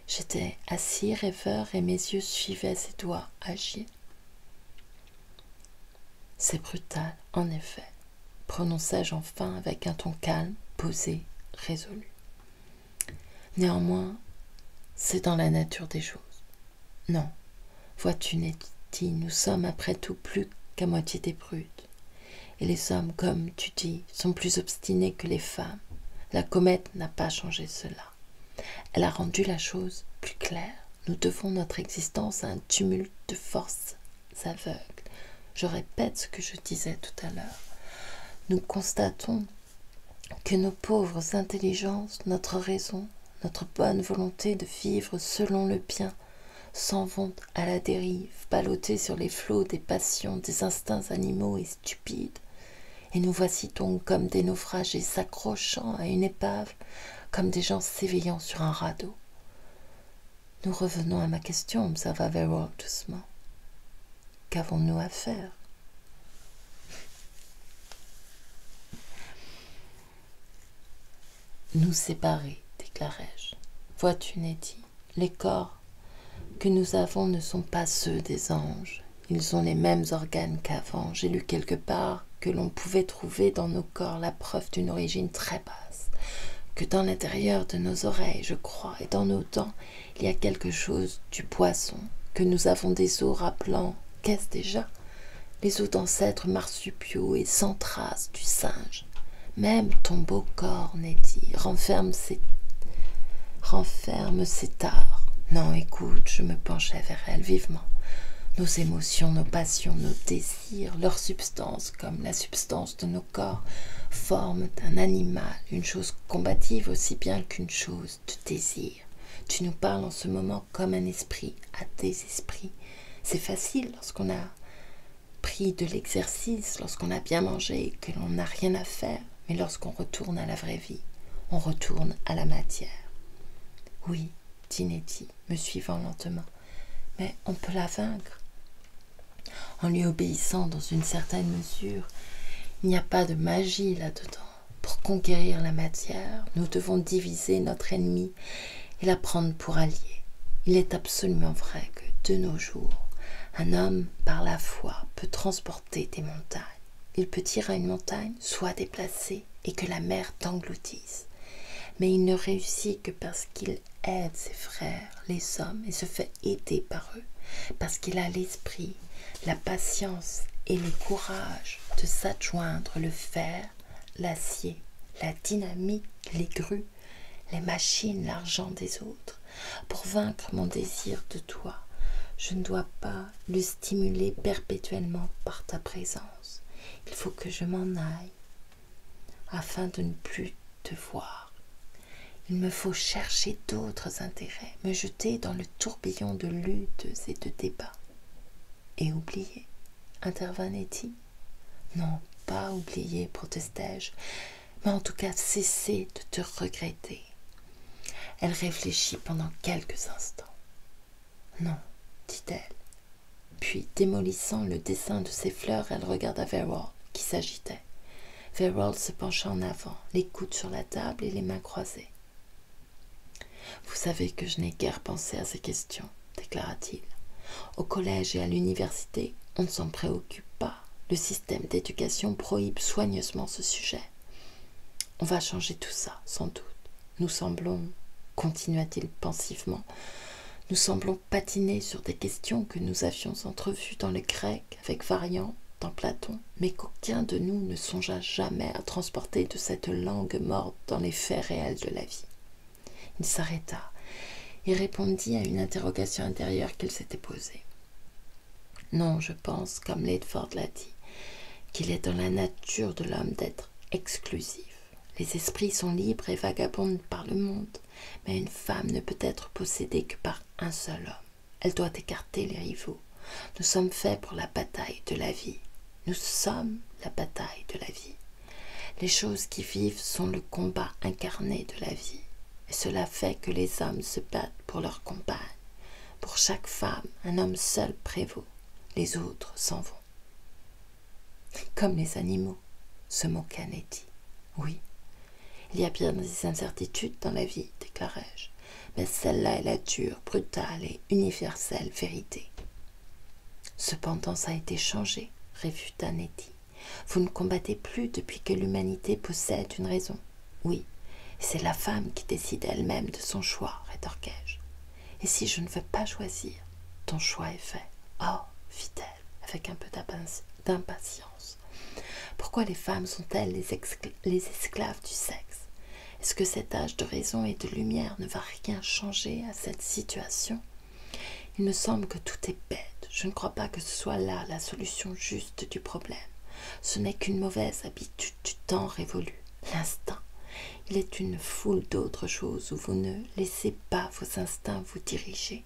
J'étais assis rêveur et mes yeux suivaient ses doigts agir. C'est brutal, en effet, prononçai-je enfin avec un ton calme, posé, résolu. Néanmoins, c'est dans la nature des choses. Non, vois-tu, Nettie, nous sommes après tout plus qu'à moitié des brutes. Et les hommes, comme tu dis, sont plus obstinés que les femmes. La comète n'a pas changé cela. Elle a rendu la chose plus claire. Nous devons notre existence à un tumulte de forces aveugles. Je répète ce que je disais tout à l'heure. Nous constatons que nos pauvres intelligences, notre raison, notre bonne volonté de vivre selon le bien, s'en vont à la dérive, ballottées sur les flots des passions, des instincts animaux et stupides. Et nous voici donc comme des naufragés s'accrochant à une épave, comme des gens s'éveillant sur un radeau. Nous revenons à ma question, observa Verrall doucement. Qu'avons-nous à faire? Nous séparer, déclarai-je. Vois-tu, Nettie, les corps que nous avons ne sont pas ceux des anges. Ils ont les mêmes organes qu'avant. J'ai lu quelque part que l'on pouvait trouver dans nos corps la preuve d'une origine très basse, que dans l'intérieur de nos oreilles, je crois, et dans nos dents, il y a quelque chose du poisson, que nous avons des os rappelant, qu'est-ce déjà? Les os d'ancêtres marsupiaux et sans trace du singe. Même ton beau corps, Nettie, renferme ses tares. Non, écoute, je me penchai vers elle vivement. Nos émotions, nos passions, nos désirs, leur substance, comme la substance de nos corps, forment un animal, une chose combative aussi bien qu'une chose de désir. Tu nous parles en ce moment comme un esprit à des esprits. C'est facile lorsqu'on a pris de l'exercice, lorsqu'on a bien mangé et que l'on n'a rien à faire, mais lorsqu'on retourne à la vraie vie, on retourne à la matière. Oui, dit Nettie, me suivant lentement, mais on peut la vaincre. En lui obéissant dans une certaine mesure, il n'y a pas de magie là-dedans. Pour conquérir la matière, nous devons diviser notre ennemi et la prendre pour allié. Il est absolument vrai que, de nos jours, un homme, par la foi, peut transporter des montagnes. Il peut tirer une montagne, soit déplacée, et que la mer t'engloutisse. Mais il ne réussit que parce qu'il aide ses frères, les hommes, et se fait aider par eux, parce qu'il a l'esprit, la patience et le courage de s'adjoindre le fer, l'acier, la dynamite, les grues, les machines, l'argent des autres. Pour vaincre mon désir de toi, je ne dois pas le stimuler perpétuellement par ta présence. Il faut que je m'en aille, afin de ne plus te voir. Il me faut chercher d'autres intérêts, me jeter dans le tourbillon de luttes et de débats. Et oublier, intervint Nettie. Non, pas oublier, protestai-je, mais en tout cas cesser de te regretter. Elle réfléchit pendant quelques instants. Non, dit-elle. Puis, démolissant le dessin de ses fleurs, elle regarda Verrall, qui s'agitait. Verrall se pencha en avant, les coudes sur la table et les mains croisées. « Vous savez que je n'ai guère pensé à ces questions, » déclara-t-il. « Au collège et à l'université, on ne s'en préoccupe pas. Le système d'éducation prohibe soigneusement ce sujet. On va changer tout ça, sans doute. Nous semblons, continua-t-il pensivement, nous semblons patiner sur des questions que nous avions entrevues dans le grec avec variant dans Platon, mais qu'aucun de nous ne songea jamais à transporter de cette langue morte dans les faits réels de la vie. Il s'arrêta et répondit à une interrogation intérieure qu'il s'était posée. Non, je pense, comme Ledford l'a dit, qu'il est dans la nature de l'homme d'être exclusif. Les esprits sont libres et vagabondent par le monde, mais une femme ne peut être possédée que par un seul homme. Elle doit écarter les rivaux. Nous sommes faits pour la bataille de la vie. Nous sommes la bataille de la vie. Les choses qui vivent sont le combat incarné de la vie. Et cela fait que les hommes se battent pour leur compagne. Pour chaque femme, un homme seul prévaut. Les autres s'en vont. Comme les animaux, se moqua Nettie. Oui, il y a bien des incertitudes dans la vie, déclarai-je, mais celle-là est la dure, brutale et universelle vérité. Cependant, ça a été changé, réfuta Nettie. Vous ne combattez plus depuis que l'humanité possède une raison. Oui, et c'est la femme qui décide elle-même de son choix, rétorquai-je. Et si je ne veux pas choisir, ton choix est fait. Oh, fit-elle, avec un peu d'impatience. Pourquoi les femmes sont-elles les esclaves du sexe? Est-ce que cet âge de raison et de lumière ne va rien changer à cette situation? Il me semble que tout est bête. Je ne crois pas que ce soit là la solution juste du problème. Ce n'est qu'une mauvaise habitude du temps révolu, l'instinct. Il est une foule d'autres choses où vous ne laissez pas vos instincts vous diriger.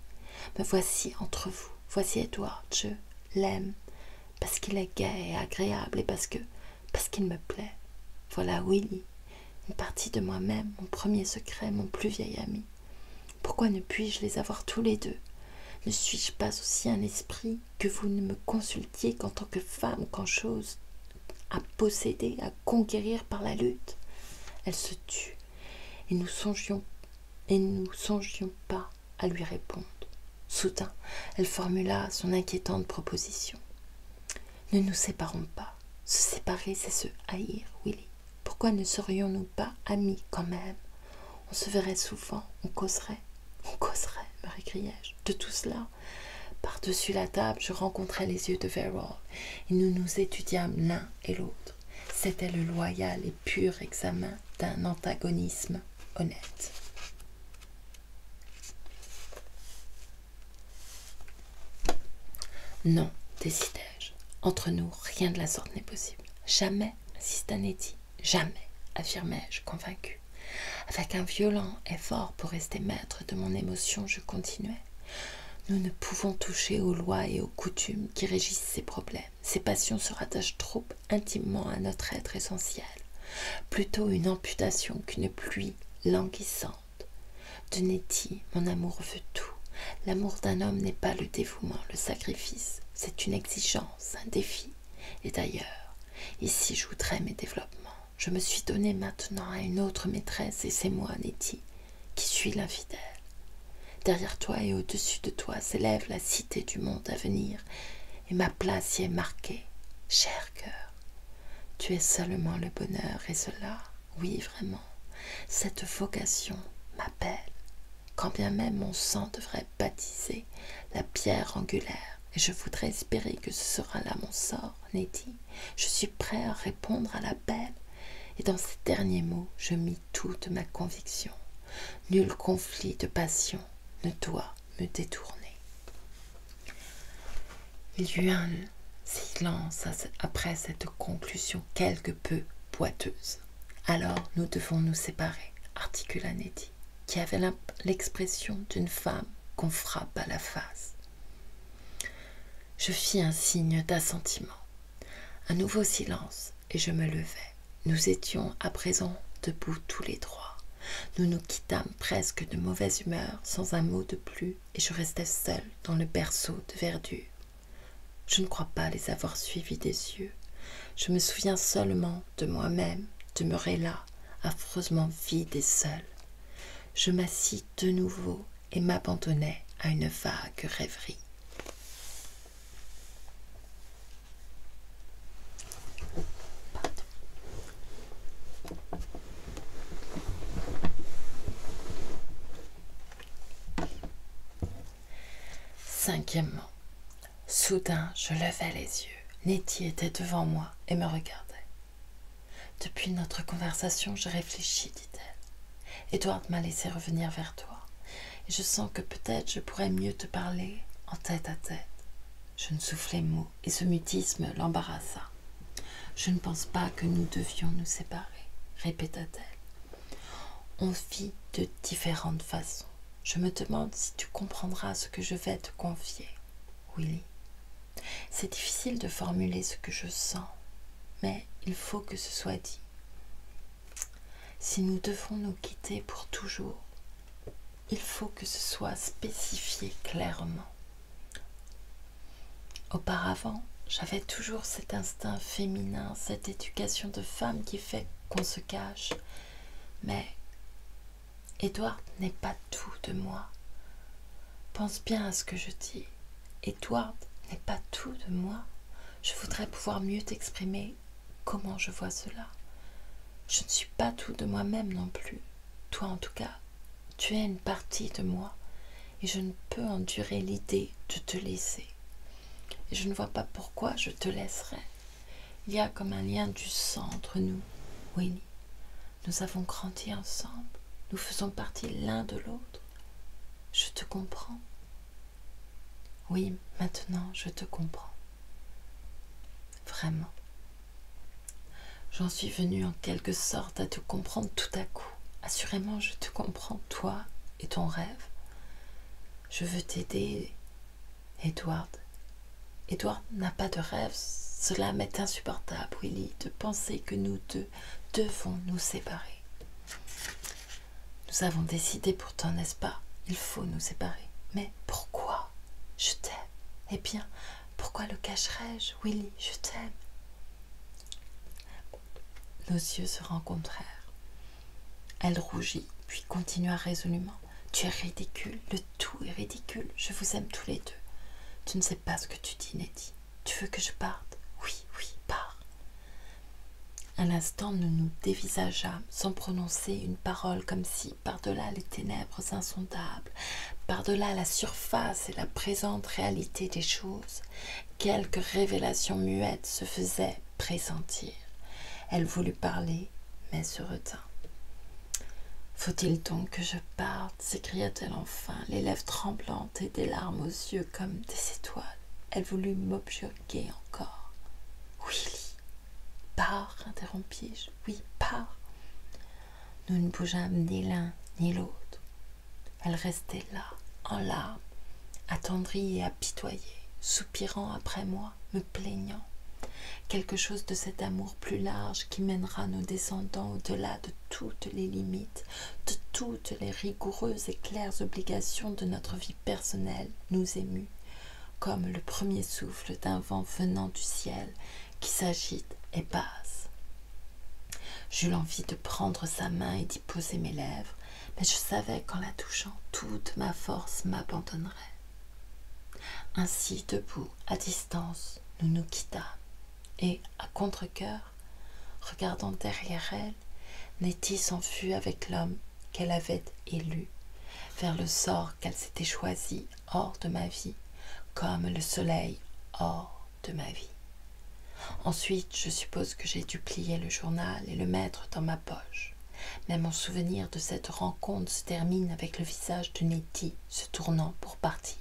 Me voici entre vous. Voici Edward. Je l'aime parce qu'il est gai et agréable et parce qu'il me plaît. Voilà Willy, une partie de moi-même, mon premier secret, mon plus vieil ami. Pourquoi ne puis-je les avoir tous les deux? Ne suis-je pas aussi un esprit que vous ne me consultiez qu'en tant que femme, qu'en chose à posséder, à conquérir par la lutte? Elle se tut, et nous songions pas à lui répondre. Soudain, elle formula son inquiétante proposition. Ne nous séparons pas. Se séparer, c'est se haïr, Willy. Pourquoi ne serions-nous pas amis quand même? On se verrait souvent, on causerait, me récriai-je. De tout cela, par-dessus la table, je rencontrai les yeux de Verrall, et nous nous étudiâmes l'un et l'autre. C'était le loyal et pur examen d'un antagonisme honnête. Non, décidai-je. Entre nous, rien de la sorte n'est possible. Jamais, insista Nettie. Jamais, affirmai-je, convaincu. Avec un violent effort pour rester maître de mon émotion, je continuai. Nous ne pouvons toucher aux lois et aux coutumes qui régissent ces problèmes. Ces passions se rattachent trop intimement à notre être essentiel. Plutôt une amputation qu'une pluie languissante. De Nettie, mon amour veut tout. L'amour d'un homme n'est pas le dévouement, le sacrifice. C'est une exigence, un défi. Et d'ailleurs, ici je voudrais mes développements. Je me suis donné maintenant à une autre maîtresse, et c'est moi, Nettie, qui suis l'infidèle. Derrière toi et au-dessus de toi s'élève la cité du monde à venir, et ma place y est marquée. Cher cœur, tu es seulement le bonheur, et cela, oui vraiment, cette vocation m'appelle, quand bien même mon sang devrait baptiser la pierre angulaire, et je voudrais espérer que ce sera là mon sort, Nettie. Je suis prêt à répondre à l'appel, et dans ces derniers mots, je mis toute ma conviction. Nul conflit de passion ne doit me détourner. Il y eut un silence après cette conclusion quelque peu boiteuse. Alors nous devons nous séparer, articula Nettie, qui avait l'expression d'une femme qu'on frappe à la face. Je fis un signe d'assentiment. Un nouveau silence, et je me levai. Nous étions à présent debout tous les trois. Nous nous quittâmes presque de mauvaise humeur, sans un mot de plus, et je restai seule dans le berceau de verdure. Je ne crois pas les avoir suivis des yeux. Je me souviens seulement de moi-même, demeurée là, affreusement vide et seule. Je m'assis de nouveau et m'abandonnai à une vague rêverie. Cinquièmement, soudain je levai les yeux. Nettie était devant moi et me regardait. Depuis notre conversation, je réfléchis, dit-elle. Edward m'a laissé revenir vers toi, et je sens que peut-être je pourrais mieux te parler en tête à tête. Je ne soufflai mot, et ce mutisme l'embarrassa. Je ne pense pas que nous devions nous séparer, répéta-t-elle. On vit de différentes façons. Je me demande si tu comprendras ce que je vais te confier, Willie. C'est difficile de formuler ce que je sens, mais il faut que ce soit dit. Si nous devons nous quitter pour toujours, il faut que ce soit spécifié clairement. Auparavant, j'avais toujours cet instinct féminin, cette éducation de femme qui fait qu'on se cache. Mais Edward n'est pas tout de moi. Pense bien à ce que je dis. Edward n'est pas tout de moi. Je voudrais pouvoir mieux t'exprimer comment je vois cela. Je ne suis pas tout de moi-même non plus. Toi en tout cas, tu es une partie de moi et je ne peux endurer l'idée de te laisser. Et je ne vois pas pourquoi je te laisserais. Il y a comme un lien du sang entre nous, Willie. Nous avons grandi ensemble. Nous faisons partie l'un de l'autre. Je te comprends. Oui, maintenant je te comprends. Vraiment. J'en suis venue en quelque sorte à te comprendre tout à coup. Assurément, je te comprends, toi et ton rêve. Je veux t'aider, Edward. Edward n'a pas de rêve. Cela m'est insupportable, Willie, de penser que nous deux devons nous séparer. Nous avons décidé pourtant, n'est-ce pas? Il faut nous séparer. Mais pourquoi? Je t'aime. Eh bien, pourquoi le cacherais-je, Willie? Je t'aime. Nos yeux se rencontrèrent. Elle rougit, puis continua résolument. Tu es ridicule, le tout est ridicule. Je vous aime tous les deux. Tu ne sais pas ce que tu dis, Nettie. Tu veux que je parte? Oui, oui, pars. Un instant, nous nous dévisageâmes sans prononcer une parole, comme si, par-delà les ténèbres insondables, par-delà la surface et la présente réalité des choses, quelque révélation muette se faisait pressentir. Elle voulut parler, mais se retint. « Faut-il donc que je parte ?» s'écria-t-elle enfin, les lèvres tremblantes et des larmes aux yeux comme des étoiles. Elle voulut m'objurguer encore. « Willie, pars !» interrompis-je. « Oui, pars !» Nous ne bougeâmes ni l'un ni l'autre. Elle restait là, en larmes, attendrie et apitoyée, soupirant après moi, me plaignant. Quelque chose de cet amour plus large qui mènera nos descendants au-delà de toutes les limites, de toutes les rigoureuses et claires obligations de notre vie personnelle nous émut, comme le premier souffle d'un vent venant du ciel qui s'agite et passe. J'eus l'envie de prendre sa main et d'y poser mes lèvres, mais je savais qu'en la touchant, toute ma force m'abandonnerait. Ainsi, debout, à distance, nous nous quittâmes. Et, à contre-cœur, regardant derrière elle, Nettie s'enfuit avec l'homme qu'elle avait élu, vers le sort qu'elle s'était choisi hors de ma vie, comme le soleil hors de ma vie. Ensuite, je suppose que j'ai dû plier le journal et le mettre dans ma poche. Mais mon souvenir de cette rencontre se termine avec le visage de Nettie se tournant pour partir.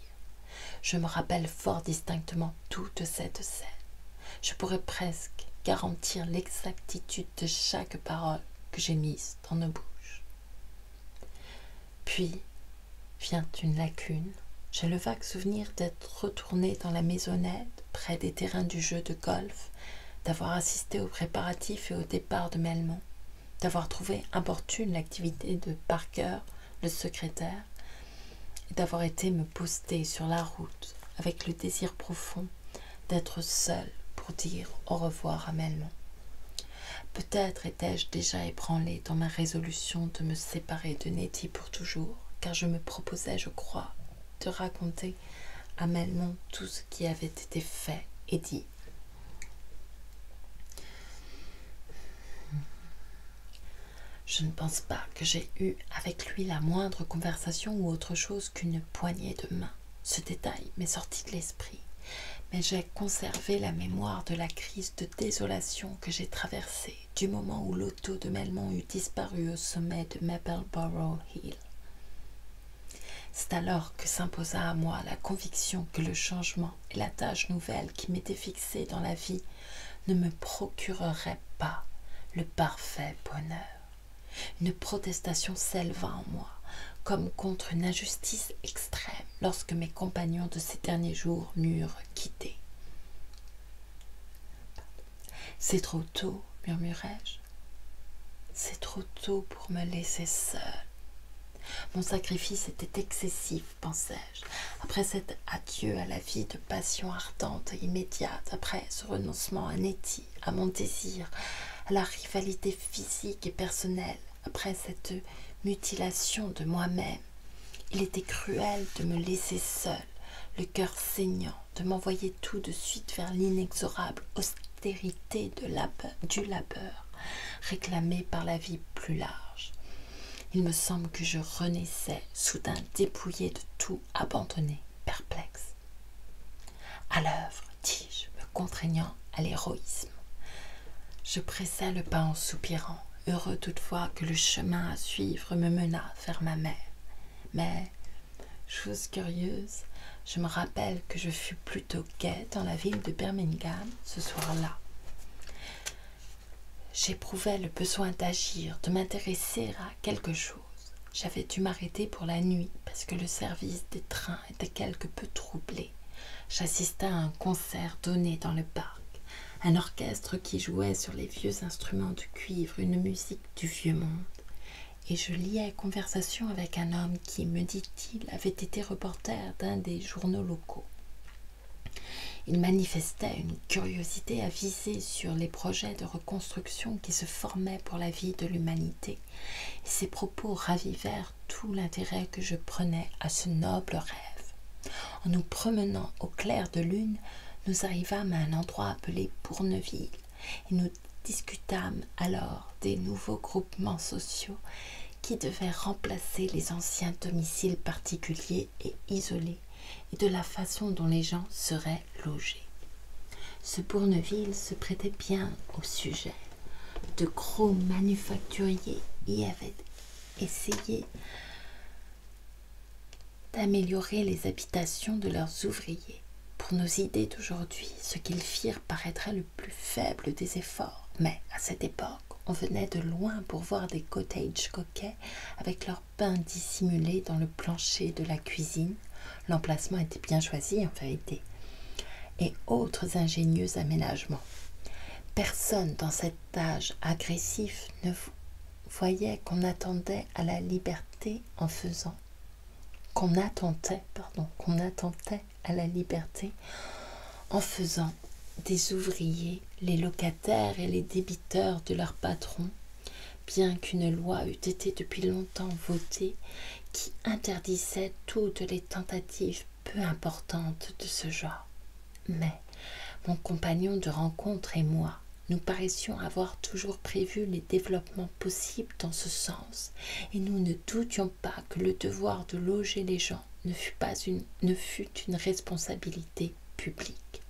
Je me rappelle fort distinctement toute cette scène. Je pourrais presque garantir l'exactitude de chaque parole que j'ai mise dans nos bouches. Puis vient une lacune. J'ai le vague souvenir d'être retournée dans la maisonnette, près des terrains du jeu de golf, d'avoir assisté aux préparatifs et au départ de Melmont, d'avoir trouvé importune l'activité de Parker, le secrétaire, et d'avoir été me poster sur la route avec le désir profond d'être seule pour dire au revoir à Melmont. Peut-être étais-je déjà ébranlée dans ma résolution de me séparer de Nettie pour toujours, car je me proposais, je crois, de raconter à Melmont tout ce qui avait été fait et dit. Je ne pense pas que j'ai eu avec lui la moindre conversation ou autre chose qu'une poignée de main. Ce détail m'est sorti de l'esprit, mais j'ai conservé la mémoire de la crise de désolation que j'ai traversée du moment où l'auto de Melmond eut disparu au sommet de Mapleborough Hill. C'est alors que s'imposa à moi la conviction que le changement et la tâche nouvelle qui m'étaient fixés dans la vie ne me procureraient pas le parfait bonheur. Une protestation s'éleva en moi, comme contre une injustice extrême, lorsque mes compagnons de ces derniers jours m'eurent quitté. « C'est trop tôt, murmurai-je. C'est trop tôt pour me laisser seule. Mon sacrifice était excessif, pensai-je, après cet adieu à la vie de passion ardente et immédiate, après ce renoncement à Nettie, à mon désir, à la rivalité physique et personnelle, après cette mutilation de moi-même. Il était cruel de me laisser seule, le cœur saignant, de m'envoyer tout de suite vers l'inexorable austérité du labeur, réclamé par la vie plus large. Il me semble que je renaissais, soudain dépouillée de tout, abandonnée, perplexe. À l'œuvre, dis-je, me contraignant à l'héroïsme. Je pressai le pas en soupirant, heureux toutefois que le chemin à suivre me menât vers ma mère. Mais, chose curieuse, je me rappelle que je fus plutôt gaie dans la ville de Birmingham ce soir-là. J'éprouvais le besoin d'agir, de m'intéresser à quelque chose. J'avais dû m'arrêter pour la nuit parce que le service des trains était quelque peu troublé. J'assistais à un concert donné dans le parc, un orchestre qui jouait sur les vieux instruments de cuivre une musique du vieux monde. Et je liais conversation avec un homme qui, me dit-il, avait été reporter d'un des journaux locaux. Il manifestait une curiosité avisée sur les projets de reconstruction qui se formaient pour la vie de l'humanité, et ses propos ravivèrent tout l'intérêt que je prenais à ce noble rêve. En nous promenant au clair de lune, nous arrivâmes à un endroit appelé Bourneville, et nous discutâmes alors des nouveaux groupements sociaux qui devaient remplacer les anciens domiciles particuliers et isolés, et de la façon dont les gens seraient logés. Ce Bourneville se prêtait bien au sujet. De gros manufacturiers y avaient essayé d'améliorer les habitations de leurs ouvriers. Pour nos idées d'aujourd'hui, ce qu'ils firent paraîtrait le plus faible des efforts, mais à cette époque, on venait de loin pour voir des cottages coquets avec leurs bains dissimulés dans le plancher de la cuisine. L'emplacement était bien choisi en vérité, et autres ingénieux aménagements. Personne dans cet âge agressif ne voyait qu'on attendait à la liberté en faisant qu'on attendait à la liberté en faisant des ouvriers les locataires et les débiteurs de leurs patrons, bien qu'une loi eût été depuis longtemps votée qui interdisait toutes les tentatives peu importantes de ce genre. Mais mon compagnon de rencontre et moi, nous paraissions avoir toujours prévu les développements possibles dans ce sens, et nous ne doutions pas que le devoir de loger les gens ne fût une responsabilité publique.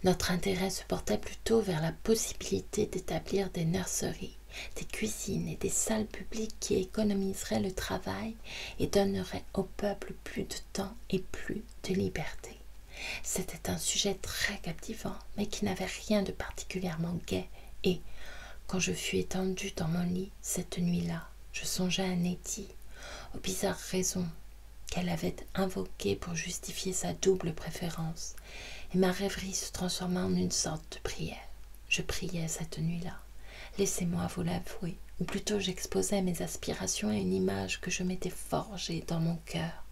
Notre intérêt se portait plutôt vers la possibilité d'établir des nurseries, des cuisines et des salles publiques qui économiseraient le travail et donneraient au peuple plus de temps et plus de liberté. C'était un sujet très captivant, mais qui n'avait rien de particulièrement gai, et, quand je fus étendue dans mon lit cette nuit-là, je songeais à Nettie, aux bizarres raisons qu'elle avait invoquées pour justifier sa double préférence, et ma rêverie se transforma en une sorte de prière. Je priais cette nuit-là. Laissez-moi vous l'avouer, ou plutôt j'exposais mes aspirations à une image que je m'étais forgée dans mon cœur,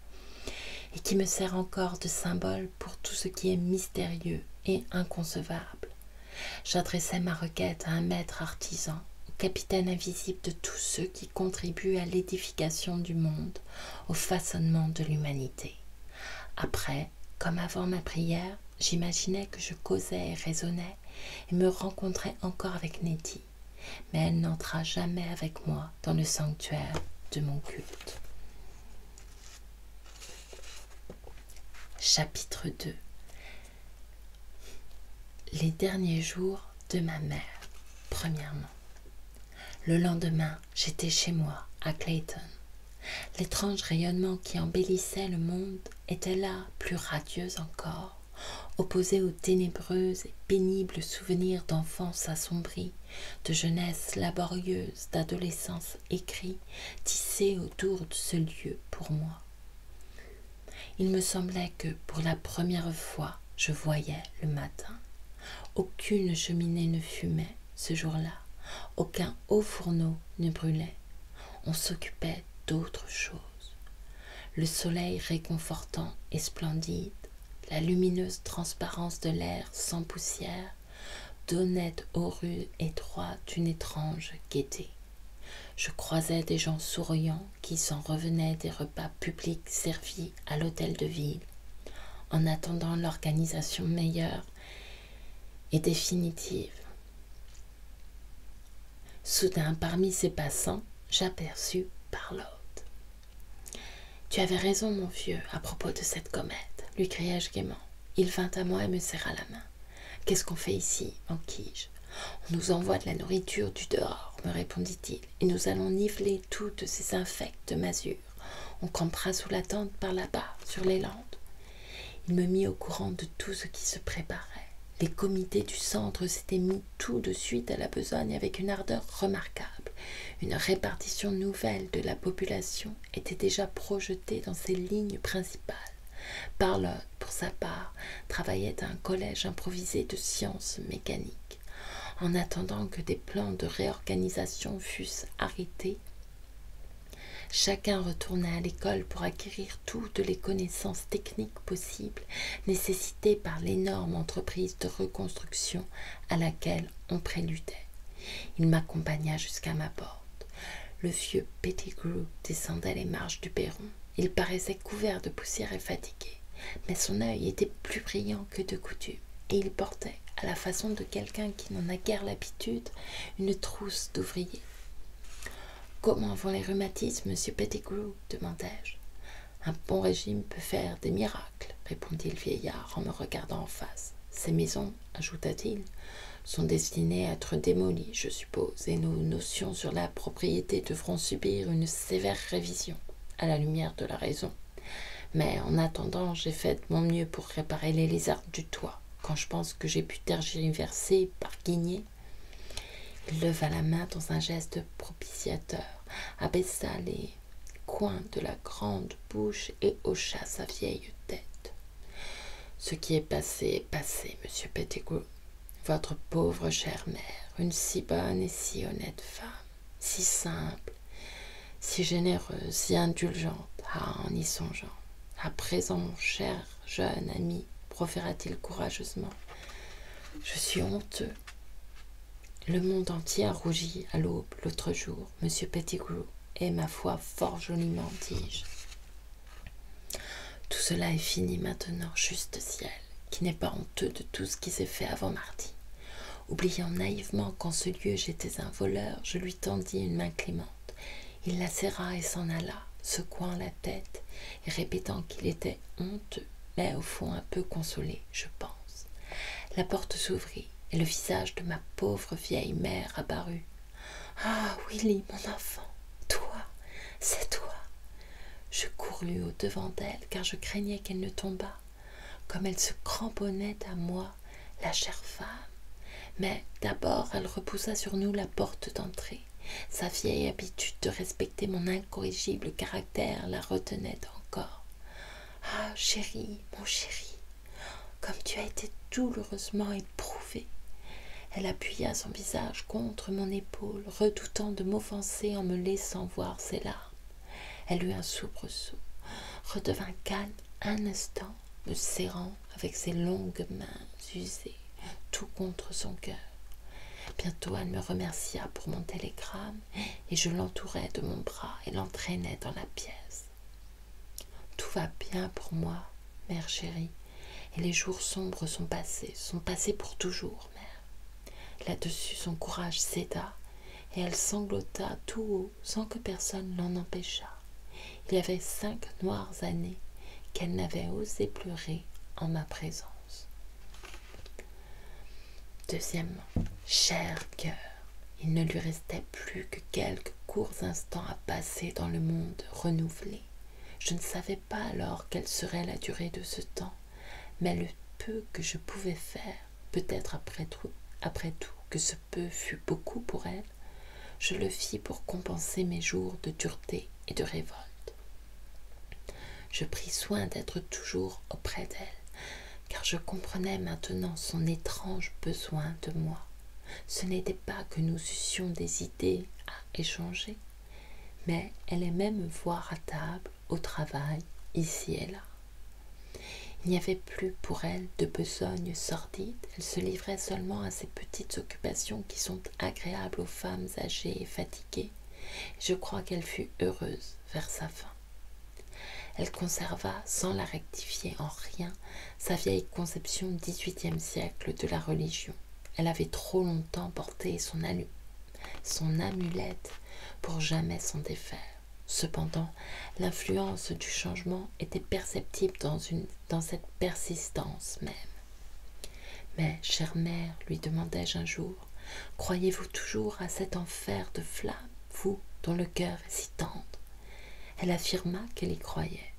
et qui me sert encore de symbole pour tout ce qui est mystérieux et inconcevable. J'adressais ma requête à un maître artisan, au capitaine invisible de tous ceux qui contribuent à l'édification du monde, au façonnement de l'humanité. Après, comme avant ma prière, j'imaginais que je causais et raisonnais, et me rencontrais encore avec Nettie, mais elle n'entra jamais avec moi dans le sanctuaire de mon culte. Chapitre 2. Les derniers jours de ma mère. Premièrement. Le lendemain, j'étais chez moi, à Clayton. L'étrange rayonnement qui embellissait le monde était là, plus radieux encore, opposé aux ténébreux et pénibles souvenirs d'enfance assombrie, de jeunesse laborieuse, d'adolescence écrit, tissés autour de ce lieu pour moi. Il me semblait que, pour la première fois, je voyais le matin. Aucune cheminée ne fumait ce jour-là, aucun haut fourneau ne brûlait. On s'occupait d'autre chose. Le soleil réconfortant et splendide, la lumineuse transparence de l'air sans poussière, donnaient aux rues étroites une étrange gaieté. Je croisais des gens souriants qui s'en revenaient des repas publics servis à l'hôtel de ville, en attendant l'organisation meilleure et définitive. Soudain, parmi ces passants, j'aperçus Parlotte. « Tu avais raison, mon vieux, à propos de cette comète, lui criai-je gaiement. Il vint à moi et me serra la main. « Qu'est-ce qu'on fait ici ?» m'enquis-je. « On nous envoie de la nourriture du dehors, me répondit-il, et nous allons niveler toutes ces infectes masures. On campera sous la tente par là-bas, sur les landes. » Il me mit au courant de tout ce qui se préparait. Les comités du centre s'étaient mis tout de suite à la besogne avec une ardeur remarquable. Une répartition nouvelle de la population était déjà projetée dans ses lignes principales. Parlotte, pour sa part, travaillait à un collège improvisé de sciences mécaniques. En attendant que des plans de réorganisation fussent arrêtés, chacun retournait à l'école pour acquérir toutes les connaissances techniques possibles nécessitées par l'énorme entreprise de reconstruction à laquelle on préludait. Il m'accompagna jusqu'à ma porte. Le vieux Pettigrew descendait les marches du perron. Il paraissait couvert de poussière et fatigué, mais son œil était plus brillant que de coutume, et il portait, à la façon de quelqu'un qui n'en a guère l'habitude, une trousse d'ouvrier. « Comment vont les rhumatismes, monsieur Pettigrew ?» demandai-je. « Un bon régime peut faire des miracles, » répondit le vieillard en me regardant en face. « Ces maisons, ajouta-t-il, sont destinées à être démolies, je suppose, et nos notions sur la propriété devront subir une sévère révision, à la lumière de la raison. Mais en attendant, j'ai fait de mon mieux pour réparer les lézards du toit. Quand je pense que j'ai pu tergiverser par guigner. » Il leva la main dans un geste propitiateur, abaissa les coins de la grande bouche et hocha sa vieille tête. « Ce qui est passé, monsieur Pettigrew. Votre pauvre chère mère, une si bonne et si honnête femme, si simple, si généreuse, si indulgente, en y songeant. À présent, mon cher jeune ami, proféra-t-il courageusement, je suis honteux. Le monde entier a rougi à l'aube l'autre jour, monsieur Pettigrew, et ma foi fort joliment, dis-je. Tout cela est fini maintenant, juste ciel, qui n'est pas honteux de tout ce qui s'est fait avant mardi. Oubliant naïvement qu'en ce lieu j'étais un voleur, je lui tendis une main clémente. Il la serra et s'en alla, secouant la tête et répétant qu'il était honteux, mais au fond un peu consolé, je pense. La porte s'ouvrit et le visage de ma pauvre vieille mère apparut. « Ah, Willy, mon enfant, toi, c'est toi !» Je courus au-devant d'elle, car je craignais qu'elle ne tombât. Comme elle se cramponnait à moi, la chère femme. Mais d'abord, elle repoussa sur nous la porte d'entrée. Sa vieille habitude de respecter mon incorrigible caractère la retenait encore. « Ah, chéri, mon chéri, comme tu as été douloureusement éprouvé !» Elle appuya son visage contre mon épaule, redoutant de m'offenser en me laissant voir ses larmes. Elle eut un soubresaut, redevint calme un instant, me serrant avec ses longues mains usées, tout contre son cœur. Bientôt elle me remercia pour mon télégramme, et je l'entourai de mon bras et l'entraînai dans la pièce. « Tout va bien pour moi, mère chérie, et les jours sombres sont passés pour toujours, mère. » Là-dessus, son courage céda, et elle sanglota tout haut sans que personne l'en empêchât. Il y avait 5 noires années qu'elle n'avait osé pleurer en ma présence. Deuxièmement, cher cœur, il ne lui restait plus que quelques courts instants à passer dans le monde renouvelé. Je ne savais pas alors quelle serait la durée de ce temps, mais le peu que je pouvais faire, peut-être après tout que ce peu fut beaucoup pour elle, je le fis pour compenser mes jours de dureté et de révolte. Je pris soin d'être toujours auprès d'elle, car je comprenais maintenant son étrange besoin de moi. Ce n'était pas que nous eussions des idées à échanger, mais elle aimait me voir à table, au travail, ici et là. Il n'y avait plus pour elle de besogne sordide, elle se livrait seulement à ces petites occupations qui sont agréables aux femmes âgées et fatiguées. Je crois qu'elle fut heureuse vers sa fin. Elle conserva, sans la rectifier en rien, sa vieille conception XVIIIe siècle de la religion. Elle avait trop longtemps porté son amulette pour jamais s'en défaire. Cependant, l'influence du changement était perceptible dans cette persistance même. Mais, chère mère, lui demandai-je un jour, croyez-vous toujours à cet enfer de flammes, vous dont le cœur est si tendre? Elle affirma qu'elle y croyait.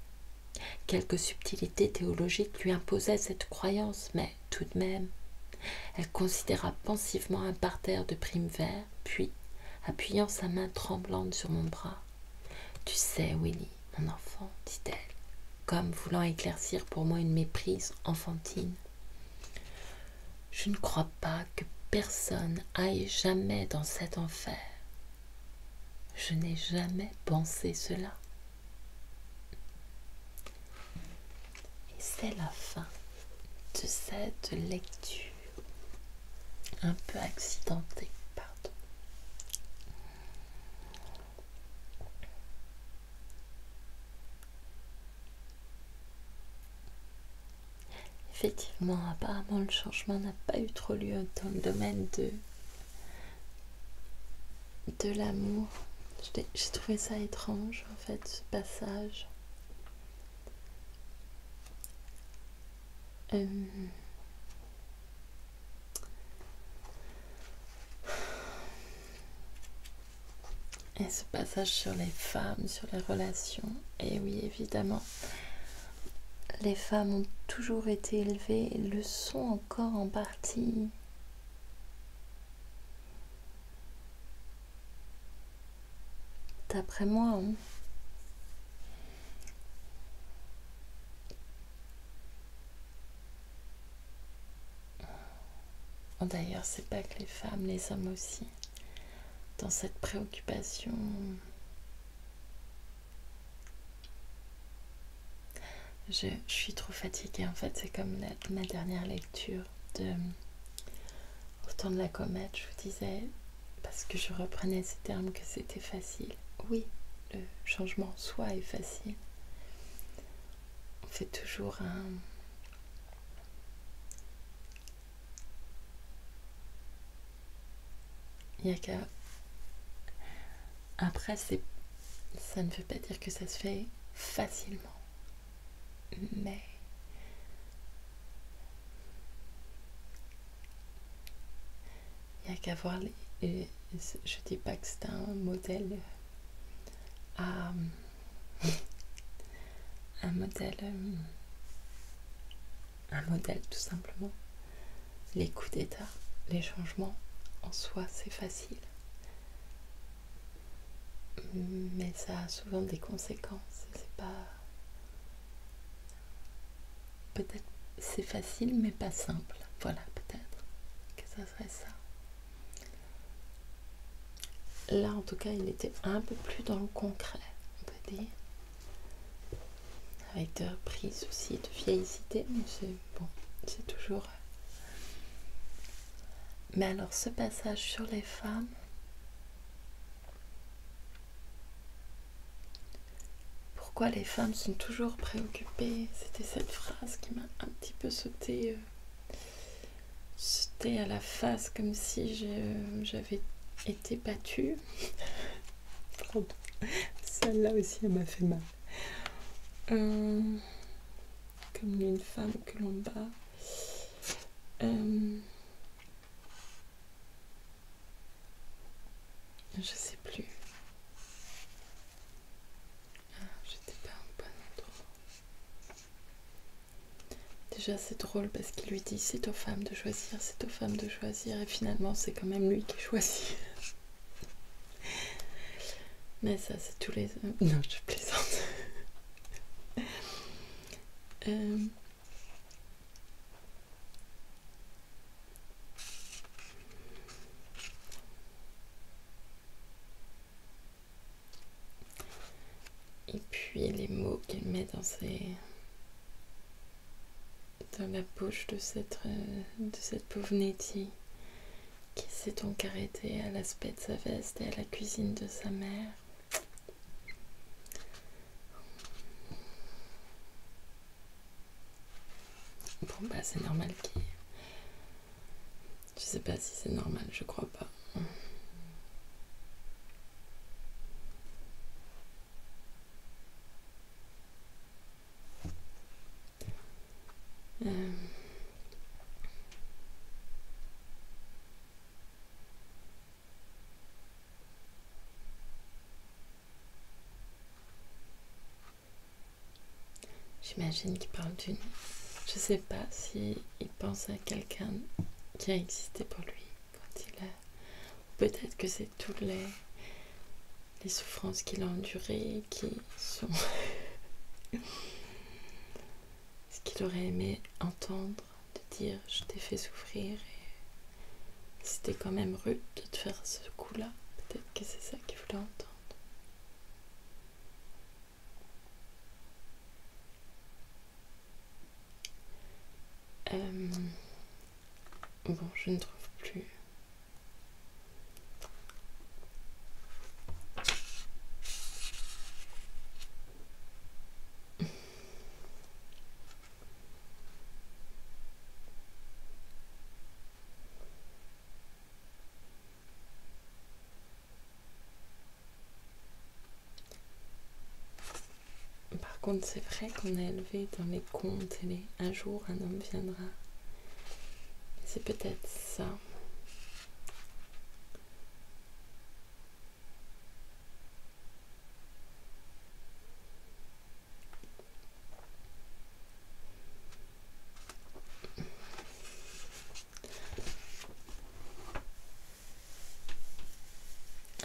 Quelques subtilités théologiques lui imposaient cette croyance, mais tout de même, elle considéra pensivement un parterre de primes verts, puis, appuyant sa main tremblante sur mon bras, « Tu sais, Willy, mon enfant, dit-elle, comme voulant éclaircir pour moi une méprise enfantine, je ne crois pas que personne aille jamais dans cet enfer. Je n'ai jamais pensé cela. » Et c'est la fin de cette lecture un peu accidentée, pardon. Effectivement, apparemment le changement n'a pas eu trop lieu dans le domaine de l'amour. J'ai trouvé ça étrange en fait, ce passage. Et ce passage sur les femmes, sur les relations, et oui, évidemment, les femmes ont toujours été élevées et le sont encore en partie. D'après moi, hein. D'ailleurs, c'est pas que les femmes, les hommes aussi, dans cette préoccupation. Je suis trop fatiguée, en fait, c'est comme ma dernière lecture de Au temps de la comète, je vous disais, parce que je reprenais ces termes, que c'était facile. Oui, le changement en soi est facile. On fait toujours il n'y a qu'à... Après, ça ne veut pas dire que ça se fait facilement. Mais il n'y a qu'à voir je dis pas que c'est un modèle un modèle tout simplement. Les coups d'état, les changements en soi c'est facile, mais ça a souvent des conséquences. C'est pas, peut-être c'est facile mais pas simple, voilà, peut-être que ça serait ça. Là en tout cas il était un peu plus dans le concret, on peut dire, avec des reprises aussi de vieilles idées, mais c'est bon, c'est toujours... Mais alors ce passage sur les femmes, pourquoi les femmes sont toujours préoccupées, c'était cette phrase qui m'a un petit peu sauté à la face, comme si j'avais été battue. Pardon, celle-là aussi elle m'a fait mal. comme une femme que l'on bat. Je sais plus. J'étais pas au bon endroit. Déjà c'est drôle parce qu'il lui dit c'est aux femmes de choisir, c'est aux femmes de choisir, et finalement c'est quand même lui qui choisit. Mais ça c'est tous les... Non, je plaisante. Et puis les mots qu'il met dans la bouche de cette pauvre Nettie, qui s'est donc arrêtée à l'aspect de sa veste et à la cuisine de sa mère. Bon bah c'est normal qu'il... Je sais pas si c'est normal, je crois pas. J'imagine qu'il parle d'une... Je sais pas si il pense à quelqu'un qui a existé pour lui quand il a... Peut-être que c'est toutes les souffrances qu'il a endurées qui sont... Ce qu'il aurait aimé entendre, de dire je t'ai fait souffrir et c'était quand même rude de te faire ce coup-là. Peut-être que c'est ça qu'il voulait entendre. Bon, je ne trouve plus. Par contre, c'est vrai qu'on est élevé dans les contes et un jour un homme viendra. C'est peut-être ça.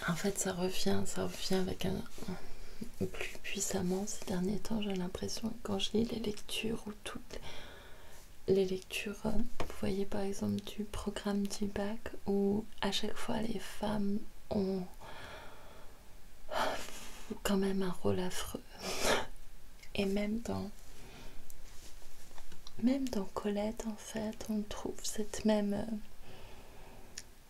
En fait, ça revient avec plus puissamment ces derniers temps. J'ai l'impression, quand je lis les lectures ou toutes les lectures, vous voyez par exemple du programme du bac, où à chaque fois les femmes ont quand même un rôle affreux. Et même dans Colette, en fait, on trouve cette même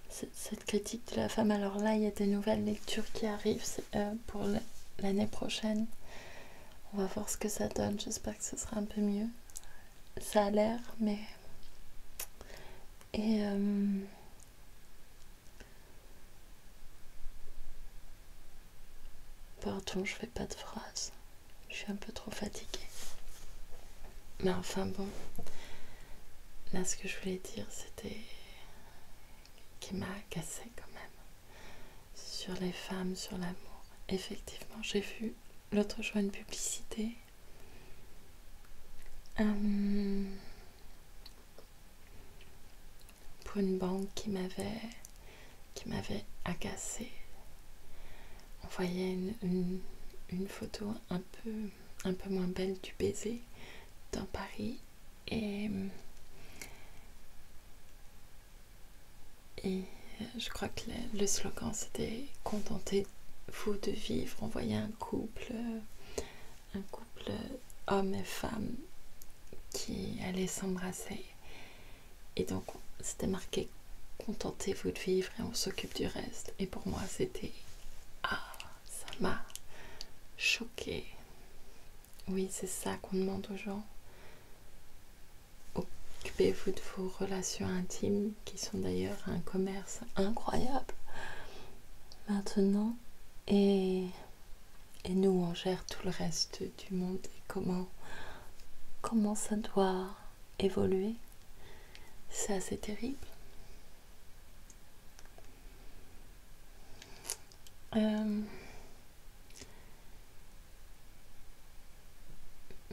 cette critique de la femme. Alors là, il y a des nouvelles lectures qui arrivent pour l'année prochaine. On va voir ce que ça donne. J'espère que ce sera un peu mieux. Ça a l'air, mais... Et... Pardon, je fais pas de phrases. Je suis un peu trop fatiguée. Mais enfin bon. Là, ce que je voulais dire, c'était... qui m'a agacée quand même. Sur les femmes, sur l'amour. Effectivement, j'ai vu l'autre jour une publicité. Pour une banque qui m'avait agacée. On voyait une photo un peu moins belle du baiser dans Paris, et je crois que le slogan c'était « Contentez-vous de vivre ». On voyait un couple homme et femme qui allaient s'embrasser, et donc c'était marqué « Contentez-vous de vivre et on s'occupe du reste ». Et pour moi c'était... Ah, ça m'a choquée. Oui, c'est ça qu'on demande aux gens. Occupez-vous de vos relations intimes, qui sont d'ailleurs un commerce incroyable maintenant. Et nous, on gère tout le reste du monde. Et comment comment ça doit évoluer. C'est assez terrible.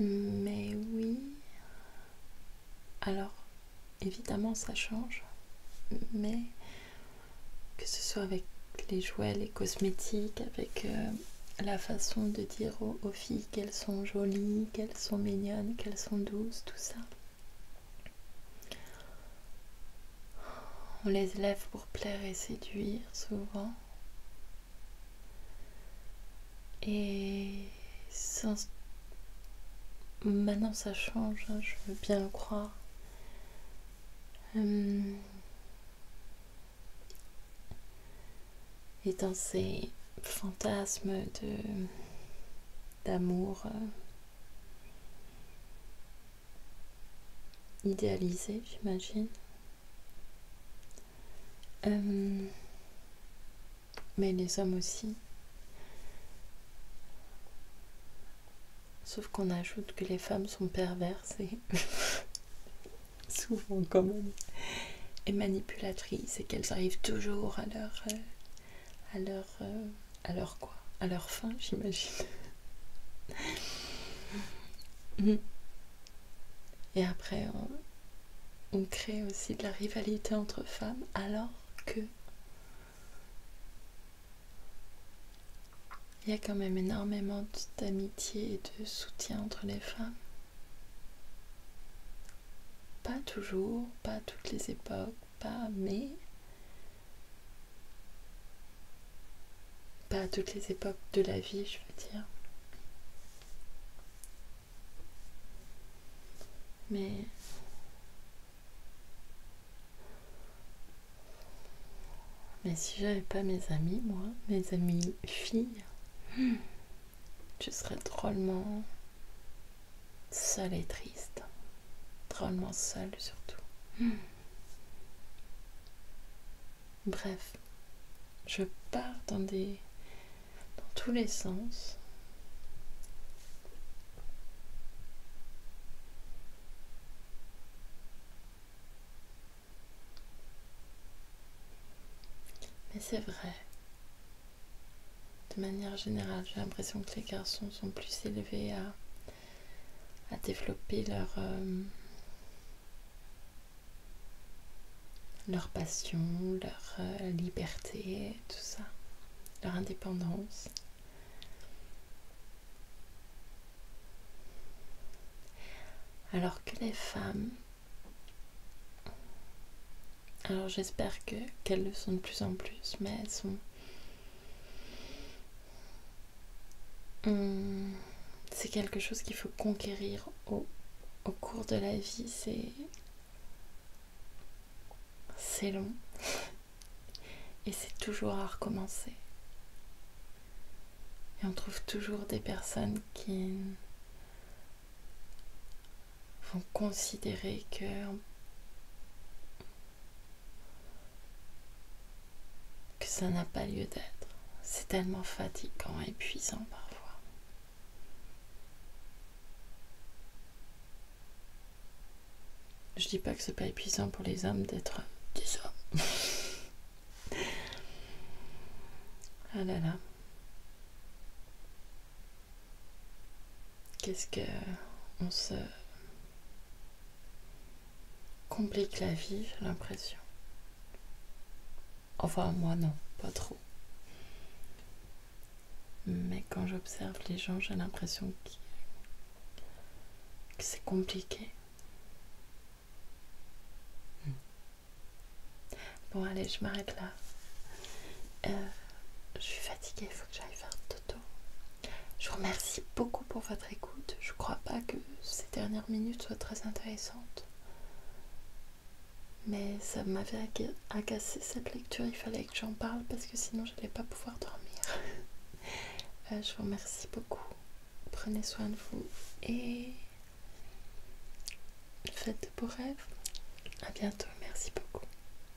Mais oui, alors évidemment ça change, mais que ce soit avec les jouets, les cosmétiques, avec la façon de dire aux filles qu'elles sont jolies, qu'elles sont mignonnes, qu'elles sont douces, tout ça. On les élève pour plaire et séduire souvent. Et maintenant ça change, hein, je veux bien le croire. Et dans ces fantasmes d'amour idéalisé, j'imagine. Mais les hommes aussi. Sauf qu'on ajoute que les femmes sont perverses et souvent quand même, et manipulatrices, et qu'elles arrivent toujours à leur quoi, à leur fin, j'imagine. Et après, on crée aussi de la rivalité entre femmes, alors que il y a quand même énormément d'amitié et de soutien entre les femmes. Pas toujours, pas à toutes les époques, mais pas à toutes les époques de la vie, je veux dire. Mais si j'avais pas mes amis, moi, mes amis filles, je serais drôlement seule et triste. Drôlement seule surtout. Bref, je pars dans tous les sens. Mais c'est vrai. De manière générale, j'ai l'impression que les garçons sont plus élevés à développer leur passion, leur liberté, tout ça, leur indépendance. Alors que les femmes, alors j'espère qu'elles le sont de plus en plus, mais elles sont... c'est quelque chose qu'il faut conquérir au cours de la vie, c'est long et c'est toujours à recommencer. Et on trouve toujours des personnes qui vont considérer que ça n'a pas lieu d'être. C'est tellement fatigant et épuisant parfois. Je dis pas que c'est pas épuisant pour les hommes d'être des hommes. Ah là là. Qu'est-ce que on se complique la vie, j'ai l'impression. Enfin, moi non, pas trop. Mais quand j'observe les gens, j'ai l'impression que c'est compliqué. Bon, allez, je m'arrête là. Je suis fatiguée, il faut que j'aille faire dodo. Je vous remercie beaucoup pour votre écoute. Je crois pas que ces dernières minutes soient très intéressantes. Mais ça m'avait agacé cette lecture, il fallait que j'en parle parce que sinon je n'allais pas pouvoir dormir. Je vous remercie beaucoup. Prenez soin de vous et faites de beaux rêves. À bientôt.